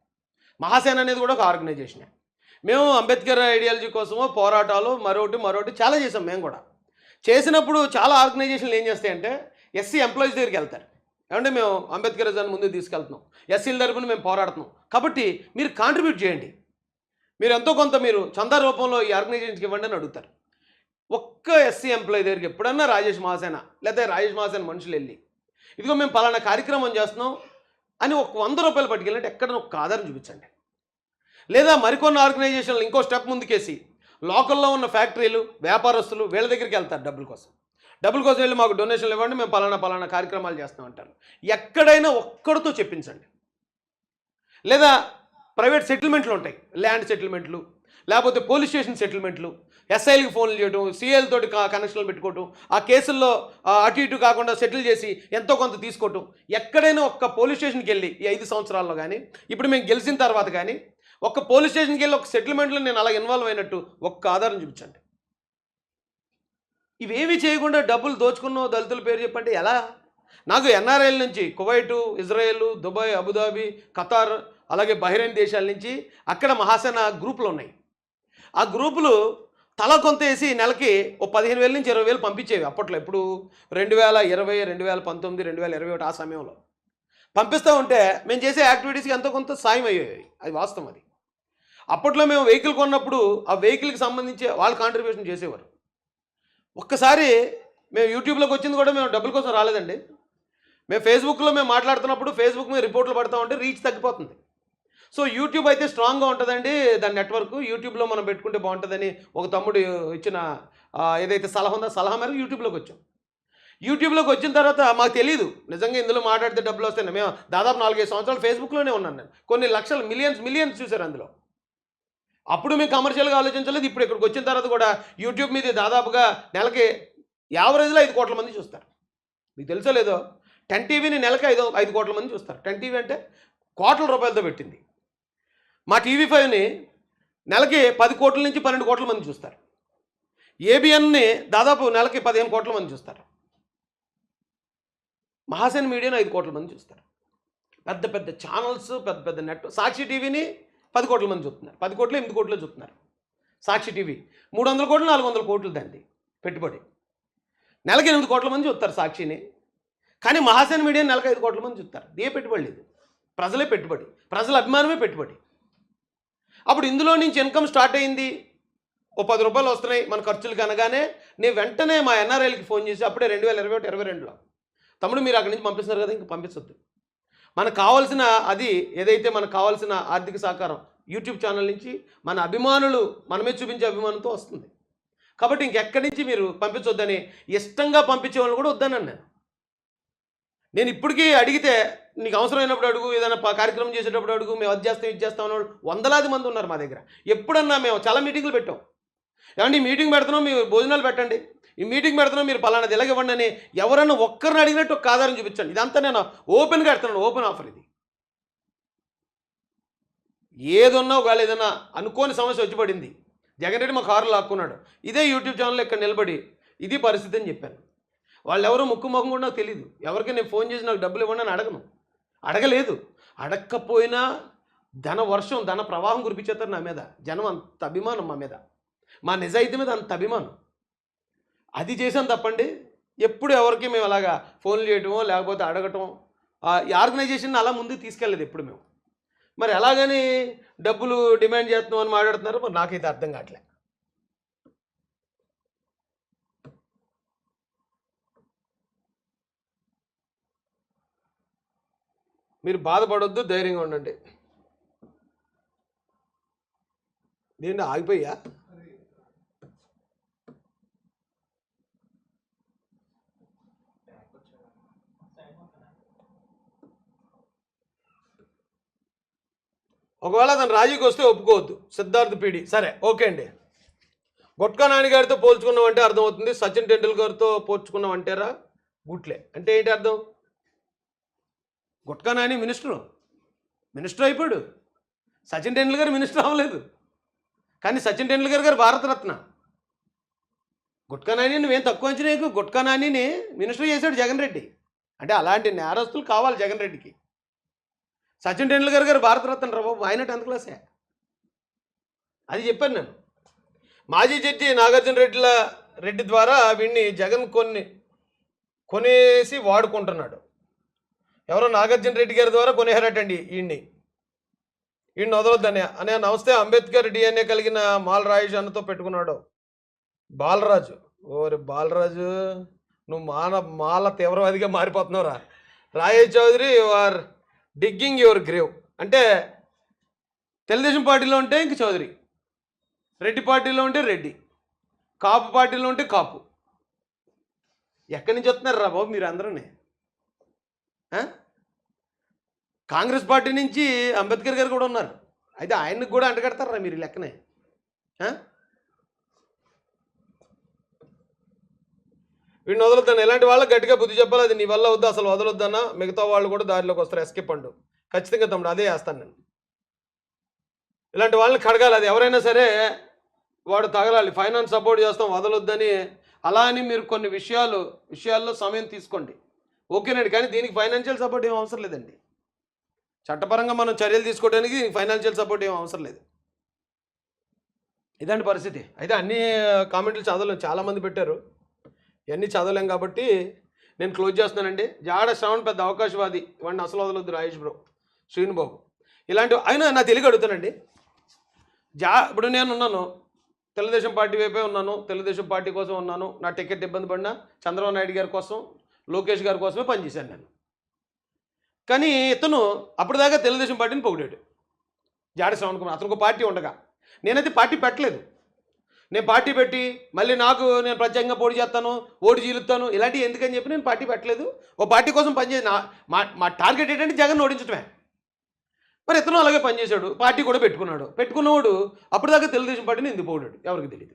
మహాసేన అనేది కూడా ఒక ఆర్గనైజేషనే. మేము అంబేద్కర్ ఐడియాలజీ కోసమో పోరాటాలు మరొకటి చాలా చేసాం మేము కూడా. చేసినప్పుడు చాలా ఆర్గనైజేషన్లు ఏం చేస్తాయంటే ఎస్సీ ఎంప్లాయీస్ దగ్గరికి వెళ్తారు. ఏమంటే మేము అంబేద్కరిజాన్ని ముందుకు తీసుకెళ్తున్నాం, ఎస్సీల తరపున మేము పోరాడుతున్నాం, కాబట్టి మీరు కాంట్రిబ్యూట్ చేయండి, మీరు ఎంతో కొంత మీరు చందా రూపంలో ఈ ఆర్గనైజేషన్కి ఇవ్వండి అని అడుగుతారు. ఒక్క ఎస్సీ ఎంప్లాయీ దగ్గరికి ఎప్పుడన్నా రాజేష్ మహాసేన లేదా రాజేష్ మహాసేన మనుషులు వెళ్ళి ఇదిగో మేము పలానా కార్యక్రమం చేస్తున్నాం అని ఒక 100 రూపాయలు పట్టుకెళ్ళినట్టు ఎక్కడైనా ఒక ఆధారం చూపించండి. లేదా మరికొన్ని ఆర్గనైజేషన్లు ఇంకో స్టెప్ ముందుకేసి లోకల్లో ఉన్న ఫ్యాక్టరీలు వ్యాపారస్తులు వీళ్ళ దగ్గరికి వెళ్తారు డబ్బుల కోసం వెళ్ళి మాకు డొనేషన్లు ఇవ్వండి, మేము పలానా కార్యక్రమాలు చేస్తాం అంటారు. ఎక్కడైనా ఒక్కడితో చెప్పించండి. లేదా ప్రైవేట్ సెటిల్మెంట్లు ఉంటాయి, ల్యాండ్ సెటిల్మెంట్లు, లేకపోతే పోలీస్ స్టేషన్ సెటిల్మెంట్లు, ఎస్ఐలకి ఫోన్లు చేయడం, సిఐలతోటి కనెక్షన్లు పెట్టుకోవటం, ఆ కేసుల్లో అటు ఇటు కాకుండా సెటిల్ చేసి ఎంతో కొంత తీసుకోవటం. ఎక్కడైనా ఒక్క పోలీస్ స్టేషన్కి వెళ్ళి ఈ 5 సంవత్సరాల్లో కానీ ఇప్పుడు మేము గెలిచిన తర్వాత కానీ ఒక్క పోలీస్ స్టేషన్కి వెళ్ళి ఒక సెటిల్మెంట్లో నేను అలా ఇన్వాల్వ్ అయినట్టు ఒక్క ఆధారం చూపించండి. ఇవేమీ చేయకుండా డబ్బులు దోచుకున్న దళితుల పేరు చెప్పంటే ఎలా? నాకు ఎన్ఆర్ఐల నుంచి Kuwait, Israel, Dubai, Abu Dhabi, Qatar, అలాగే బహ్రెయిన్ దేశాల నుంచి అక్కడ మహాసేన గ్రూపులు ఉన్నాయి. ఆ గ్రూపులు తల కొంత వేసి నెలకి ఓ 15,000 నుంచి 20,000 పంపించేవి అప్పట్లో. ఇప్పుడు 2020, 2019, 2021 ఆ సమయంలో పంపిస్తూ ఉంటే మేము చేసే యాక్టివిటీస్కి ఎంతో కొంత సాయం అయ్యేవి. అది వాస్తవం. అది అప్పట్లో మేము వెహికల్ కొన్నప్పుడు ఆ వెహికల్కి సంబంధించి వాళ్ళు కాంట్రిబ్యూషన్ చేసేవారు. ఒక్కసారి మేము యూట్యూబ్లోకి వచ్చింది కూడా మేము డబ్బుల కోసం రాలేదండి. మేము ఫేస్బుక్లో మేము మాట్లాడుతున్నప్పుడు ఫేస్బుక్ మీద రిపోర్ట్లు పడతా ఉంటే రీచ్ తగ్గిపోతుంది. సో యూట్యూబ్ అయితే స్ట్రాంగ్గా ఉంటుందండి దాని నెట్వర్క్, యూట్యూబ్లో మనం పెట్టుకుంటే బాగుంటుందని ఒక తమ్ముడు ఇచ్చిన ఏదైతే సలహా ఉందో సలహా మేరకు యూట్యూబ్లోకి వచ్చిన తర్వాత మాకు తెలియదు నిజంగా ఇందులో మాట్లాడితే డబ్బులు వస్తాయి. మేము దాదాపు 4-5 సంవత్సరాలు ఫేస్బుక్లోనే ఉన్నాను నేను. కొన్ని లక్షలు మిలియన్స్ చూశారు అందులో. అప్పుడు మేము కమర్షియల్గా ఆలోచించలేదు. ఇప్పుడు ఇక్కడికి వచ్చిన తర్వాత కూడా యూట్యూబ్ మీద దాదాపుగా నెలకి యావరేజ్లో 5 కోట్ల మంది చూస్తారు. మీకు తెలుసో లేదో 10 టీవీని నెలకి 5 కోట్ల మంది చూస్తారు. 10 టీవీ అంటే కోట్ల రూపాయలతో పెట్టింది. మా టీవీ5ని నెలకి 10 కోట్ల నుంచి 12 కోట్ల మంది చూస్తారు. ఏబిఎన్ని దాదాపు నెలకి 15 కోట్ల మంది చూస్తారు. మహాసేన మీడియాని 5 కోట్ల మంది చూస్తారు. పెద్ద ఛానల్స్, పెద్ద నెట్. సాక్షి టీవీని 10 కోట్ల మంది చూస్తున్నారు. 10 కోట్లు 8 కోట్లు చూస్తున్నారు. సాక్షి టీవీ 300 కోట్లు 400 కోట్లు దాన్ని పెట్టుబడి. నెలకి 8 కోట్ల మంది చూస్తారు సాక్షిని. కానీ మహాసేన మీడియా నెలకి 5 కోట్ల మంది చూస్తారు. ఏ పెట్టుబడి లేదు, ప్రజలే పెట్టుబడి, ప్రజల అభిమానమే పెట్టుబడి. అప్పుడు ఇందులో నుంచి ఇన్కమ్ స్టార్ట్ అయింది. ఓ 10 రూపాయలు వస్తున్నాయి మన ఖర్చులు కనగానే నేను వెంటనే మా ఎన్ఆర్ఐలకి ఫోన్ చేసి అప్పుడే 2021, 2022లో తమ్ముడు మీరు అక్కడి నుంచి పంపిస్తున్నారు కదా ఇంక పంపించొద్దు, మనకు కావాల్సిన అది ఏదైతే మనకు కావాల్సిన ఆర్థిక సహకారం యూట్యూబ్ ఛానల్ నుంచి మన అభిమానులు మనమే చూపించే అభిమానంతో వస్తుంది, కాబట్టి ఇంకెక్కడి నుంచి మీరు పంపించొద్దని ఇష్టంగా పంపించే వాళ్ళు కూడా వద్దన్నాను నేను ఇప్పటికీ అడిగితే నీకు అవసరమైనప్పుడు అడుగు, ఏదైనా కార్యక్రమం చేసేటప్పుడు అడుగు, మేము అది చేస్తాం ఇది చేస్తాం అన్నవాళ్ళు వందలాది మంది ఉన్నారు మా దగ్గర. ఎప్పుడన్నా మేము చాలా మీటింగ్లు పెట్టాం. ఏమంటే ఈ మీటింగ్ పెడుతున్నాం మీరు భోజనాలు పెట్టండి, ఈ మీటింగ్ పెడుతున్నాం మీరు పలానాది ఇవ్వండి అని ఎవరన్నా ఒక్కరిని అడిగినట్టు ఒక ఆధారం చూపించండి. ఇదంతా నేను ఓపెన్గా పెడుతున్నాను, ఓపెన్ ఆఫర్ ఇది. ఏదున్నా ఒకవేళ ఏదన్నా అనుకోని సమస్య వచ్చి పడింది, జగన్ రెడ్డి మా కారులో లాక్కున్నాడు, ఇదే యూట్యూబ్ ఛానల్లో ఇక్కడ నిలబడి ఇది పరిస్థితి అని చెప్పాను. వాళ్ళు ఎవరో ముక్కు ముఖం కూడా నాకు తెలియదు. ఎవరికి నేను ఫోన్ చేసి నాకు డబ్బులు ఇవ్వండి అని అడగలేదు. అడగకపోయినా ధన ప్రవాహం కురిపించేస్తారు నా మీద. జనం అంత అభిమానం మా మీద, మా నిజాయితీ మీద అంత అభిమానం. అది చేసాను తప్పండి. ఎప్పుడు ఎవరికి మేము అలాగా ఫోన్లు చేయటమో లేకపోతే అడగటం ఈ ఆర్గనైజేషన్ అలా ముందుకు తీసుకెళ్ళలేదు ఎప్పుడు మేము. మరి ఎలాగని డబ్బులు డిమాండ్ చేస్తున్నాం అని మాట్లాడుతున్నారు, మరి నాకైతే అర్థం కావట్లే. మీరు బాధపడొద్దు, ధైర్యంగా ఉండండి. నేను ఆగిపోయా ఒకవేళ అతను రాజీకి వస్తే ఒప్పుకోవద్దు. సిద్ధార్థ్ పీడి సరే ఓకే అండి. గుట్కా నాని గారితో పోల్చుకున్నామంటే అర్థమవుతుంది, సచిన్ టెండూల్కర్తో పోల్చుకున్నామంటారా గుట్లే అంటే ఏంటి అర్థం? గుట్కా నాని మినిస్టర్ అయిపోయాడు, సచిన్ టెండూల్కర్ మినిస్టర్ అవ్వలేదు. కానీ సచిన్ టెండూల్కర్ గారు భారతరత్న. గుట్కా నాని నువ్వేం తక్కువ అంచనా, గుట్కా నానిని మినిస్టర్ చేశాడు జగన్ రెడ్డి. అంటే అలాంటి నేరస్తులు కావాలి జగన్ రెడ్డికి. సచిన్ టెండూల్కర్ గారు భారతరత్న రా బాబు, ఆయన 10th క్లాసే. అది చెప్పాను నేను. మాజీ జడ్జి నాగార్జున రెడ్డి ద్వారా వీడిని జగన్ కొనేసి వాడుకుంటున్నాడు. ఎవరో నాగార్జున రెడ్డి గారి ద్వారా కొనేహారటండి ఈయన్ని వదలొద్దని. అనే నమస్తే అంబేద్కర్ డిఎన్ఏ కలిగిన మాల్ రాయేష్ అన్నతో పెట్టుకున్నాడు బాలరాజు. ఓరి బాలరాజు, నువ్వు మాల తీవ్రవాదిగా మారిపోతున్నావురా. Rayesh Chowdary you are digging your grave. అంటే తెలుగుదేశం పార్టీలో ఉంటే ఇంక చౌదరి, రెడ్డి పార్టీలో ఉంటే రెడ్డి, కాపు పార్టీలో ఉంటే కాపు. ఎక్కడి నుంచి వస్తున్నారు రా బాబు మీరు అందరూనే? కాంగ్రెస్ పార్టీ నుంచి అంబేద్కర్ గారు కూడా ఉన్నారు. అయితే ఆయనకు కూడా అంటగడతారా మీరు లెక్కనే? వీడిని వదలొద్దాను. ఇలాంటి వాళ్ళకి గట్టిగా బుద్ధి చెప్పాలి. అది నీ వల్ల వద్దు, అసలు వదలొద్దన్నా. మిగతా వాళ్ళు కూడా దారిలోకి వస్తారు. ఎస్కేప్ అండు ఖచ్చితంగా తమ్ముడు, అదే వేస్తాను నేను. ఇలాంటి వాళ్ళని కడగాలి. అది ఎవరైనా సరే వాడు తగలాలి. ఫైనాన్స్ సపోర్ట్ చేస్తాం వదలొద్దని అలా అని మీరు కొన్ని విషయాల్లో సమయం తీసుకోండి, ఓకేనండి. కానీ దీనికి ఫైనాన్షియల్ సపోర్ట్ ఏం అవసరం లేదండి. చట్టపరంగా మనం చర్యలు తీసుకోవడానికి ఫైనాన్షియల్ సపోర్ట్ ఏం అవసరం లేదు. ఇదండి పరిస్థితి. అయితే అన్ని కామెంట్లు చదవలేం, చాలామంది పెట్టారు, ఇవన్నీ చదవలేం కాబట్టి నేను క్లోజ్ చేస్తున్నానండి. జాడ శ్రవణ్ పెద్ద అవకాశవాది, వాడిని అసలు వదలొద్దు రాయేష్ బ్రో, శ్రీనుబాబు ఇలాంటివి. అయినా నా తెలియక అడుగుతానండి. ఇప్పుడు నేను ఉన్నాను, తెలుగుదేశం పార్టీ వైపే ఉన్నాను, తెలుగుదేశం పార్టీ కోసం ఉన్నాను. నా టికెట్ ఇబ్బంది పడినా చంద్రబాబు నాయుడు గారి కోసం, లోకేష్ గారి కోసమే పనిచేశాను నేను. కానీ ఇతను అప్పటిదాకా తెలుగుదేశం పార్టీని పొగిడాడు, జాడ శ్రవణ్ కుమార్. అతనికి పార్టీ ఉండగా నేనైతే పార్టీ పెట్టలేదు. నేను పార్టీ పెట్టి మళ్ళీ నేను ప్రత్యేకంగా పోటీ చేస్తాను, ఓటు చీలుస్తాను, ఇలాంటివి ఎందుకని చెప్పి నేను పార్టీ పెట్టలేదు. ఓ పార్టీ కోసం పనిచేసి మా టార్గెట్ ఏంటంటే జగన్ ఓడించడమే. మరి ఇతను అలాగే పనిచేశాడు, పార్టీ కూడా పెట్టుకున్నవాడు అప్పటిదాకా తెలుగుదేశం పార్టీని ఎందుకు పోడాడు ఎవరికి తెలియదు.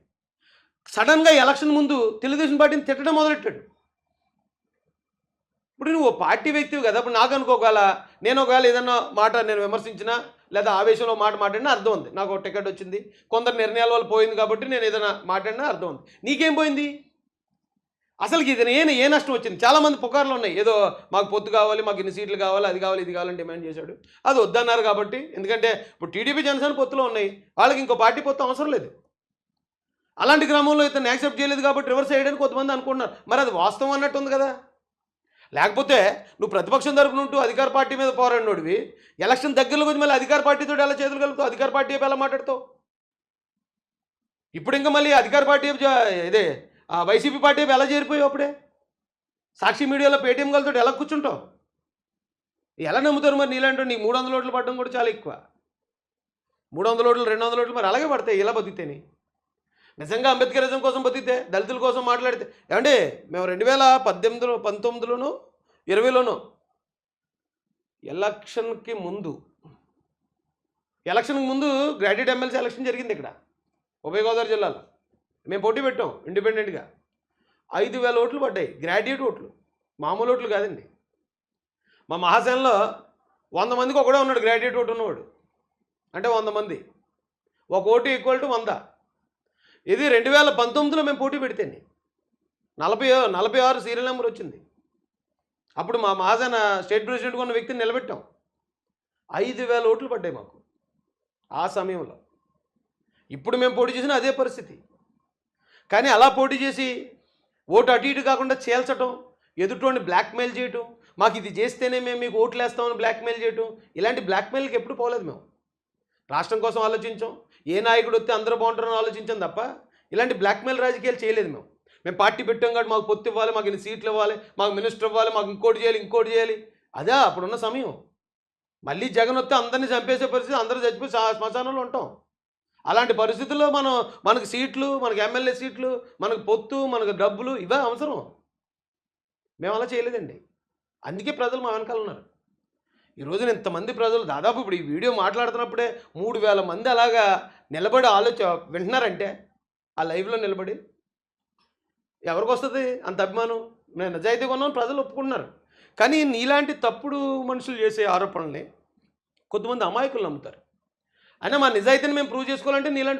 సడన్గా ఎలక్షన్ ముందు తెలుగుదేశం పార్టీని తిట్టడం మొదలెట్టాడు. ఇప్పుడు నువ్వు పార్టీ వ్యక్తివి కదా. ఇప్పుడు నాకు అనుకోగల నేను ఒకవేళ ఏదన్నా మాట నేను విమర్శించినా లేదా ఆవేశంలో మాట్లాడినా అర్థం ఉంది. నాకు ఒక టికెట్ వచ్చింది, కొందరు నిర్ణయాల వల్ల పోయింది కాబట్టి నేను ఏదైనా మాట్లాడినా అర్థం ఉంది. నీకేం పోయింది అసలుకి? ఇది ఏ నష్టం వచ్చింది? చాలామంది పుకార్లు ఉన్నాయి, ఏదో మాకు పొత్తు కావాలి, మాకు ఇన్ని సీట్లు కావాలి, అది కావాలి, ఇది కావాలని డిమాండ్ చేశాడు. అది వద్దన్నారు కాబట్టి. ఎందుకంటే ఇప్పుడు టీడీపీ జనసేన పొత్తులో ఉన్నాయి, వాళ్ళకి ఇంకో పార్టీ పొత్తు అవసరం లేదు. అలాంటి క్రమంలో ఇతను యాక్సెప్ట్ చేయలేదు కాబట్టి రివర్స్ చేయడానికి కొంతమంది అనుకుంటున్నారు. మరి అది వాస్తవం అన్నట్టు ఉంది కదా. లేకపోతే నువ్వు ప్రతిపక్షం తరపున ఉంటూ అధికార పార్టీ మీద పోరాడినోడివి, ఎలక్షన్ దగ్గరలో వచ్చి మళ్ళీ అధికార పార్టీతో ఎలా చేతులు కలుపుతావు? అధికార పార్టీ ఎలా మాట్లాడతావు? ఇప్పుడు ఇంకా మళ్ళీ అధికార పార్టీ ఇదే వైసీపీ పార్టీ ఎలా చేరిపోయావు? అప్పుడే సాక్షి మీడియాలో పేటీఎం గలతో ఎలా కూర్చుంటావు? ఎలా నమ్ముతారు మరి నీలాంటి? నీకు 300 ఓట్లు పడడం కూడా చాలా ఎక్కువ. 300 ఓట్లు 200 ఓట్లు మరి అలాగే పడతాయి ఇలా బతికితేని. నిజంగా అంబేద్కరిజం కోసం బతికితే, దళితుల కోసం మాట్లాడితే. ఏమంటే మేము 2018, 19, 20లోనూ ఎలక్షన్కి ముందు గ్రాడ్యుయేట్ ఎమ్మెల్సీ ఎలక్షన్ జరిగింది ఇక్కడ ఉభయ గోదావరి జిల్లాలో. మేము పోటీ పెట్టాం ఇండిపెండెంట్గా. 5,000 ఓట్లు పడ్డాయి, గ్రాడ్యుయేట్ ఓట్లు, మామూలు ఓట్లు కాదండి. మా మహాసేనలో 100 మందికి ఒకడే ఉన్నాడు గ్రాడ్యుయేట్ ఓటు ఉన్నవాడు. అంటే 100 మంది, ఒక ఓటు ఈక్వల్ టు 100. ఇది 2019లో మేము పోటీ పెడితేనే 46 సీరియల్ నెంబర్ వచ్చింది. అప్పుడు మా మహాసేన స్టేట్ ప్రెసిడెంట్గా ఉన్న వ్యక్తిని నిలబెట్టాం. 5,000 ఓట్లు పడ్డాయి మాకు ఆ సమయంలో. ఇప్పుడు మేము పోటీ చేసిన అదే పరిస్థితి. కానీ అలా పోటీ చేసి ఓటు అటు ఇటు కాకుండా చేల్చడం, ఎదుటోని బ్లాక్మెయిల్ చేయటం, మాకు ఇది చేస్తేనే మేము మీకు ఓట్లు వేస్తామని బ్లాక్మెయిల్ చేయటం, ఇలాంటి బ్లాక్మెయిల్కి ఎప్పుడు పోలేదు మేము. రాష్ట్రం కోసం ఆలోచించాం, ఏ నాయకుడు వస్తే అందరూ బాగుంటారని ఆలోచించాం తప్ప ఇలాంటి బ్లాక్మెయిల్ రాజకీయాలు చేయలేదు మేము పార్టీ పెట్టాం కాబట్టి మాకు పొత్తు ఇవ్వాలి, మాకు ఇన్ని సీట్లు ఇవ్వాలి, మాకు మినిస్టర్ ఇవ్వాలి, మాకు ఇంకోటి చేయాలి. అదే అప్పుడున్న సమయం. మళ్ళీ జగన్ వస్తే అందరినీ చంపేసే పరిస్థితి, అందరూ చచ్చిపోయి శ్మశానంలో ఉంటాం. అలాంటి పరిస్థితుల్లో మనకు సీట్లు, మనకు ఎమ్మెల్యే సీట్లు, మనకు పొత్తు, మనకు డబ్బులు ఇవే అవసరం. మేము అలా చేయలేదండి. అందుకే ప్రజలు మా వెనకాల ఉన్నారు. ఈ రోజున ఇంతమంది ప్రజలు దాదాపు ఇప్పుడు ఈ వీడియో మాట్లాడుతున్నప్పుడే 3,000 మంది అలాగా నిలబడి వింటున్నారంటే ఆ లైవ్లో నిలబడి ఎవరికి వస్తుంది అంత అభిమానం? నేను నిజాయితీగా ఉన్నాను, ప్రజలు ఒప్పుకుంటున్నారు. కానీ నీలాంటి తప్పుడు మనుషులు చేసే ఆరోపణల్ని కొంతమంది అమాయకులు నమ్ముతారు. అయినా మా నిజాయితీని మేము ప్రూవ్ చేసుకోవాలంటే నీలాంటి